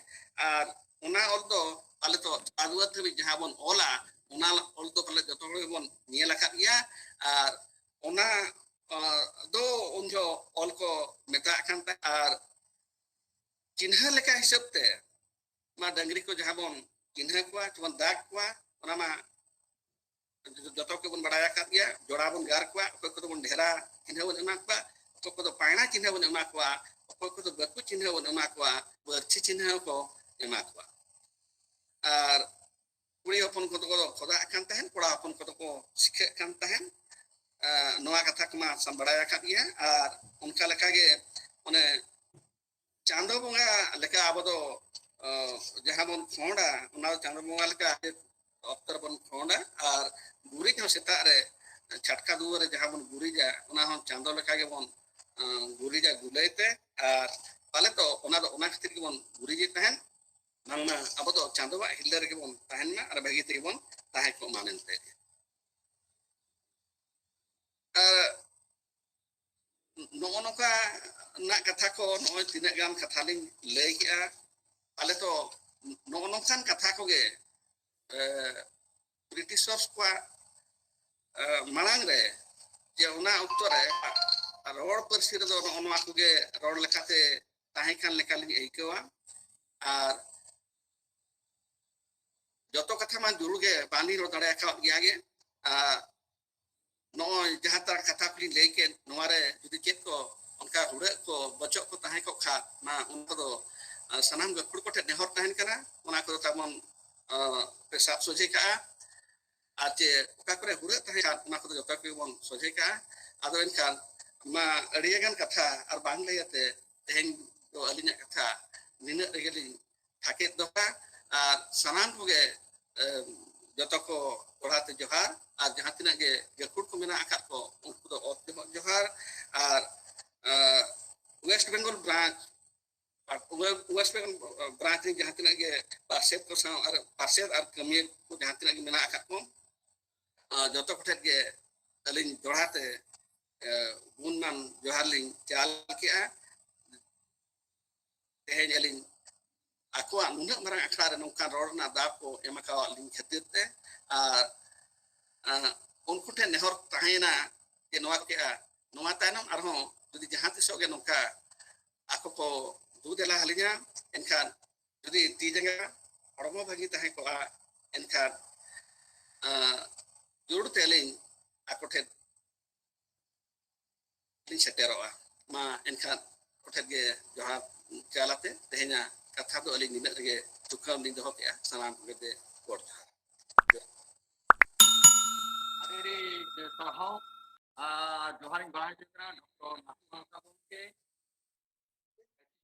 [SPEAKER 5] आर ओना ऑल दो पाले तो आगुद धबी जहां बन ओला ओना ऑल तो पाले जतो बन निया लखा गया आर ओना दो उनजो ऑल को मेता कान ता आर चिन्ह लेका हिसाब ते मा डंगरी को जहां बन चिन्ह को जबन दाग को ओना मा जतो के बन बड़ाया का गया जोड़ा बन गार को को बन ढेरा चिन्ह बन एमा को पायना चिन्ह बन एमा को बकु चिन्ह बन एमा को बर्ची चिन्ह को ᱮᱢᱟ ᱠᱚᱣᱟ ᱟᱨ ᱠᱩᱲᱤ ᱦᱚᱯᱚᱱ ᱠᱚᱫᱚ ᱠᱚ ᱠᱷᱚᱫᱟᱜ ᱠᱟᱱ ᱛᱟᱦᱮᱱ ᱠᱚᱲᱟ ᱦᱚᱯᱚन ᱠᱚᱫᱚ ᱠᱚ ᱥᱤᱠᱷᱟᱹᱜ ᱠᱟᱱ ᱛᱟᱦᱮᱱ ᱱᱚᱣᱟ ᱠᱟᱛᱷᱟ ᱠᱚᱢᱟ ᱥᱟᱢᱵᱲᱟᱭ ᱟᱠᱟᱫ ᱜᱮᱭᱟ ᱟᱨ ᱚᱱᱠᱟ ᱞᱮᱠᱟᱜᱮ ᱚᱱᱮ ᱪᱟᱸᱫᱳ ᱵᱚᱸᱜᱟ ᱞᱮᱠᱟ ᱟᱵᱚ ᱫᱚ ᱡᱟᱦᱟᱸ ᱵᱚᱱ ᱠᱷᱚᱸᱰᱟ ᱚᱱᱟ ᱪᱟᱸᱫᱳ ᱵᱚᱸᱜᱟ ᱞᱮᱠᱟ ᱚᱠᱛᱚ ᱨᱮᱵᱚᱱ ᱠᱷᱚᱸᱰᱟ ᱟᱨ ᱜᱩᱨᱤᱡ ᱦᱚᱸ ᱥᱮᱛᱟᱜ ᱨᱮ ᱪᱷᱟᱴᱠᱟ ᱫᱩᱣᱟᱹᱨ ᱨᱮ ᱡᱟᱦᱟᱸ ᱵᱚᱱ ᱜᱩᱨᱤᱡᱟ ᱚᱱᱟ ᱦᱚᱸ ᱪᱟᱸᱫᱳ ᱞᱮᱠᱟ ᱜᱮᱵᱚᱱ ᱜᱩᱨᱤᱡᱟ ᱜᱩᱞᱟᱹᱭ ᱛᱮ ᱟᱨ ᱯᱟᱞᱮ ᱛᱚ ᱚᱱᱟ ᱫᱚ ᱚᱱᱟ ᱠᱷᱟᱹᱛᱤᱨ ᱜᱮᱵᱚᱱ ᱜᱩᱨᱤᱡᱮ ᱛᱟᱦᱮᱱ ᱵᱟᱝᱢᱟ ᱟᱵᱚ ᱫᱚ ᱪᱟᱸᱫᱳᱣᱟᱜ ᱦᱤᱨᱞᱟᱹ ᱨᱮᱜᱮ ᱵᱚᱱ ᱛᱟᱦᱮᱱ ᱢᱟ ᱟᱨ ᱵᱷᱟᱹᱜᱤ ᱛᱮᱜᱮ ᱵᱚᱱ ᱛᱟᱦᱮᱸ ᱠᱚᱜ ᱢᱟ ᱢᱮᱱᱛᱮ ᱱᱚᱜᱼᱚ ᱱᱚᱝᱠᱟ ᱨᱮᱱᱟᱜ ᱠᱟᱛᱷᱟ ᱠᱚ ᱱᱚᱜᱼᱚᱭ ᱛᱤᱱᱟᱹᱜ ᱜᱟᱱ ᱠᱟᱛᱷᱟ ᱞᱤᱧ ᱞᱟᱹᱭ ᱠᱮᱜᱼᱟ ᱟᱞᱮ ᱛᱚ ᱱᱚᱜᱼᱚ ᱱᱚᱝᱠᱟᱱ ᱠᱟᱛᱷᱟ ᱠᱚᱜᱮ ᱵᱨᱤᱴᱤᱥᱚᱨᱥ ᱠᱚᱣᱟᱜ ᱢᱟᱲᱟᱝ ᱨᱮ ᱡᱮ ᱚᱱᱟ ᱚᱠᱛᱚ ᱨᱮ ᱨᱚᱲ ᱯᱟᱹᱨᱥᱤ ᱨᱮᱫᱚ ᱱᱚᱜᱼᱚ ᱱᱚᱣᱟ ᱠᱚᱜᱮ ᱨᱚᱲ ᱞᱮᱠᱟᱛᱮ ᱛᱟᱦᱮᱸ ᱠᱟᱱ ᱞᱮᱠᱟᱞᱤᱧ ᱟᱹᱭᱠᱟᱹᱣᱟ ᱟᱨ ᱡᱚᱛᱚ ᱠᱟᱛᱷᱟ ᱢᱟ ᱡᱩᱨᱩ ᱜᱮ ᱵᱟᱝᱞᱤᱧ ᱨᱚᱲ ᱫᱟᱲᱮ ᱟᱠᱟᱫ ᱜᱮᱭᱟ ᱜᱮ ᱱᱚᱜᱼᱚᱭ ᱡᱟᱦᱟᱸ ᱛᱟᱨ ᱠᱟᱛᱷᱟ ᱠᱚᱞᱤᱧ ᱞᱟᱹᱭ ᱠᱮᱫ ᱱᱚᱣᱟᱨᱮ ᱡᱩᱫᱤ ᱪᱮᱫ ᱠᱚ ᱚᱱᱠᱟ ᱦᱩᱲᱟᱹᱜ ᱠᱚ ᱵᱚᱪᱚᱜ ᱠᱚ ᱛᱟᱦᱮᱸ ᱠᱚᱜ ᱠᱷᱟᱱ ᱢᱟ ᱩᱱᱠᱩ ᱫᱚ ᱥᱟᱱᱟᱢ ᱜᱟᱹᱠᱷᱩᱲ ᱠᱚᱴᱷᱮᱱ ᱱᱮᱦᱚᱨ ᱛᱟᱦᱮᱱ ᱠᱟᱱᱟ ᱚᱱᱟ ᱠᱚᱫᱚ ᱛᱟᱵᱚᱱ ᱯᱮ ᱥᱟᱵ ᱥᱚᱡᱷᱮ ᱠᱟᱜᱼᱟ ᱟᱨ ᱪᱮ ᱚᱠᱟ ᱠᱚᱨᱮ ᱦᱩᱲᱟᱹᱜ ᱛᱟᱦᱮᱸ ᱠᱷᱟᱱ ᱚᱱᱟ ᱠᱚᱫᱚ ᱡᱚᱛᱚ ᱜᱮᱵᱚᱱ ᱥᱚᱡᱷᱮ ᱠᱟᱜᱼᱟ ᱟᱫᱚ ᱮᱱᱠᱷᱟᱱ ᱢᱟ ᱟᱹᱰᱤᱜᱟᱱ ᱠᱟᱛᱷᱟ ᱟᱨ ᱵᱟᱝ ᱞᱟᱹᱭ ᱟᱛᱮ ᱛᱮᱦᱮᱧ ᱫᱚ ᱟᱹᱞᱤᱧᱟᱜ ᱠᱟᱛᱷᱟ ᱱᱤᱱᱟᱹᱜ ᱨᱮᱜᱮᱞᱤᱧ ᱛᱷᱟᱠᱮᱫ ᱫᱚᱦᱚ ᱟᱨ ᱥᱟᱱᱟᱢ ᱠᱚᱜᱮ ᱡᱚᱛᱚ ᱠᱚ ᱫᱚᱦᱲᱟᱛᱮ ᱡᱚᱦᱟᱨ ᱟᱨ ᱡᱟᱦᱟᱸ ᱛᱤᱱᱟᱹᱜ ᱜᱮ ᱜᱟᱹᱠᱷᱩᱲ ᱠᱚ ᱢᱮᱱᱟᱜ ᱟᱠᱟᱫ ᱠᱚ उनको तो और जोहार और वेस्ट बेंगल ब्रांच वेस्ट बेंगल ब्रांच जहाँ तीन के पार्षद को पार्षद और कमिया को जहाँ तीन मेना को जो कोठे के अलिंग दोहराते गुणमान जोहार लिंग चाल के तेहेज अलिंग आको नुना मारंग अखड़ा रे नौका रोडना दाब को एमका लिंग खातिर ते उनको ठे नेहर ताहेना के नोआ के नोआ तायनम आरहों जुदी जहां तिसो के नौका आको को दूदेला हलिया एनखान जुदी ती जगह हड़मो भागी ताहे को एनखान जुड़ तेलिंग आको ठे लिंग सेटेरोआ मा एनखान कोठे के जोहार चालाते तेहेना कथा दो अलिंग निना रे तुकम लिंग दहो के सलाम के कोड
[SPEAKER 2] अरे साहब जोहार बाय डॉक्टर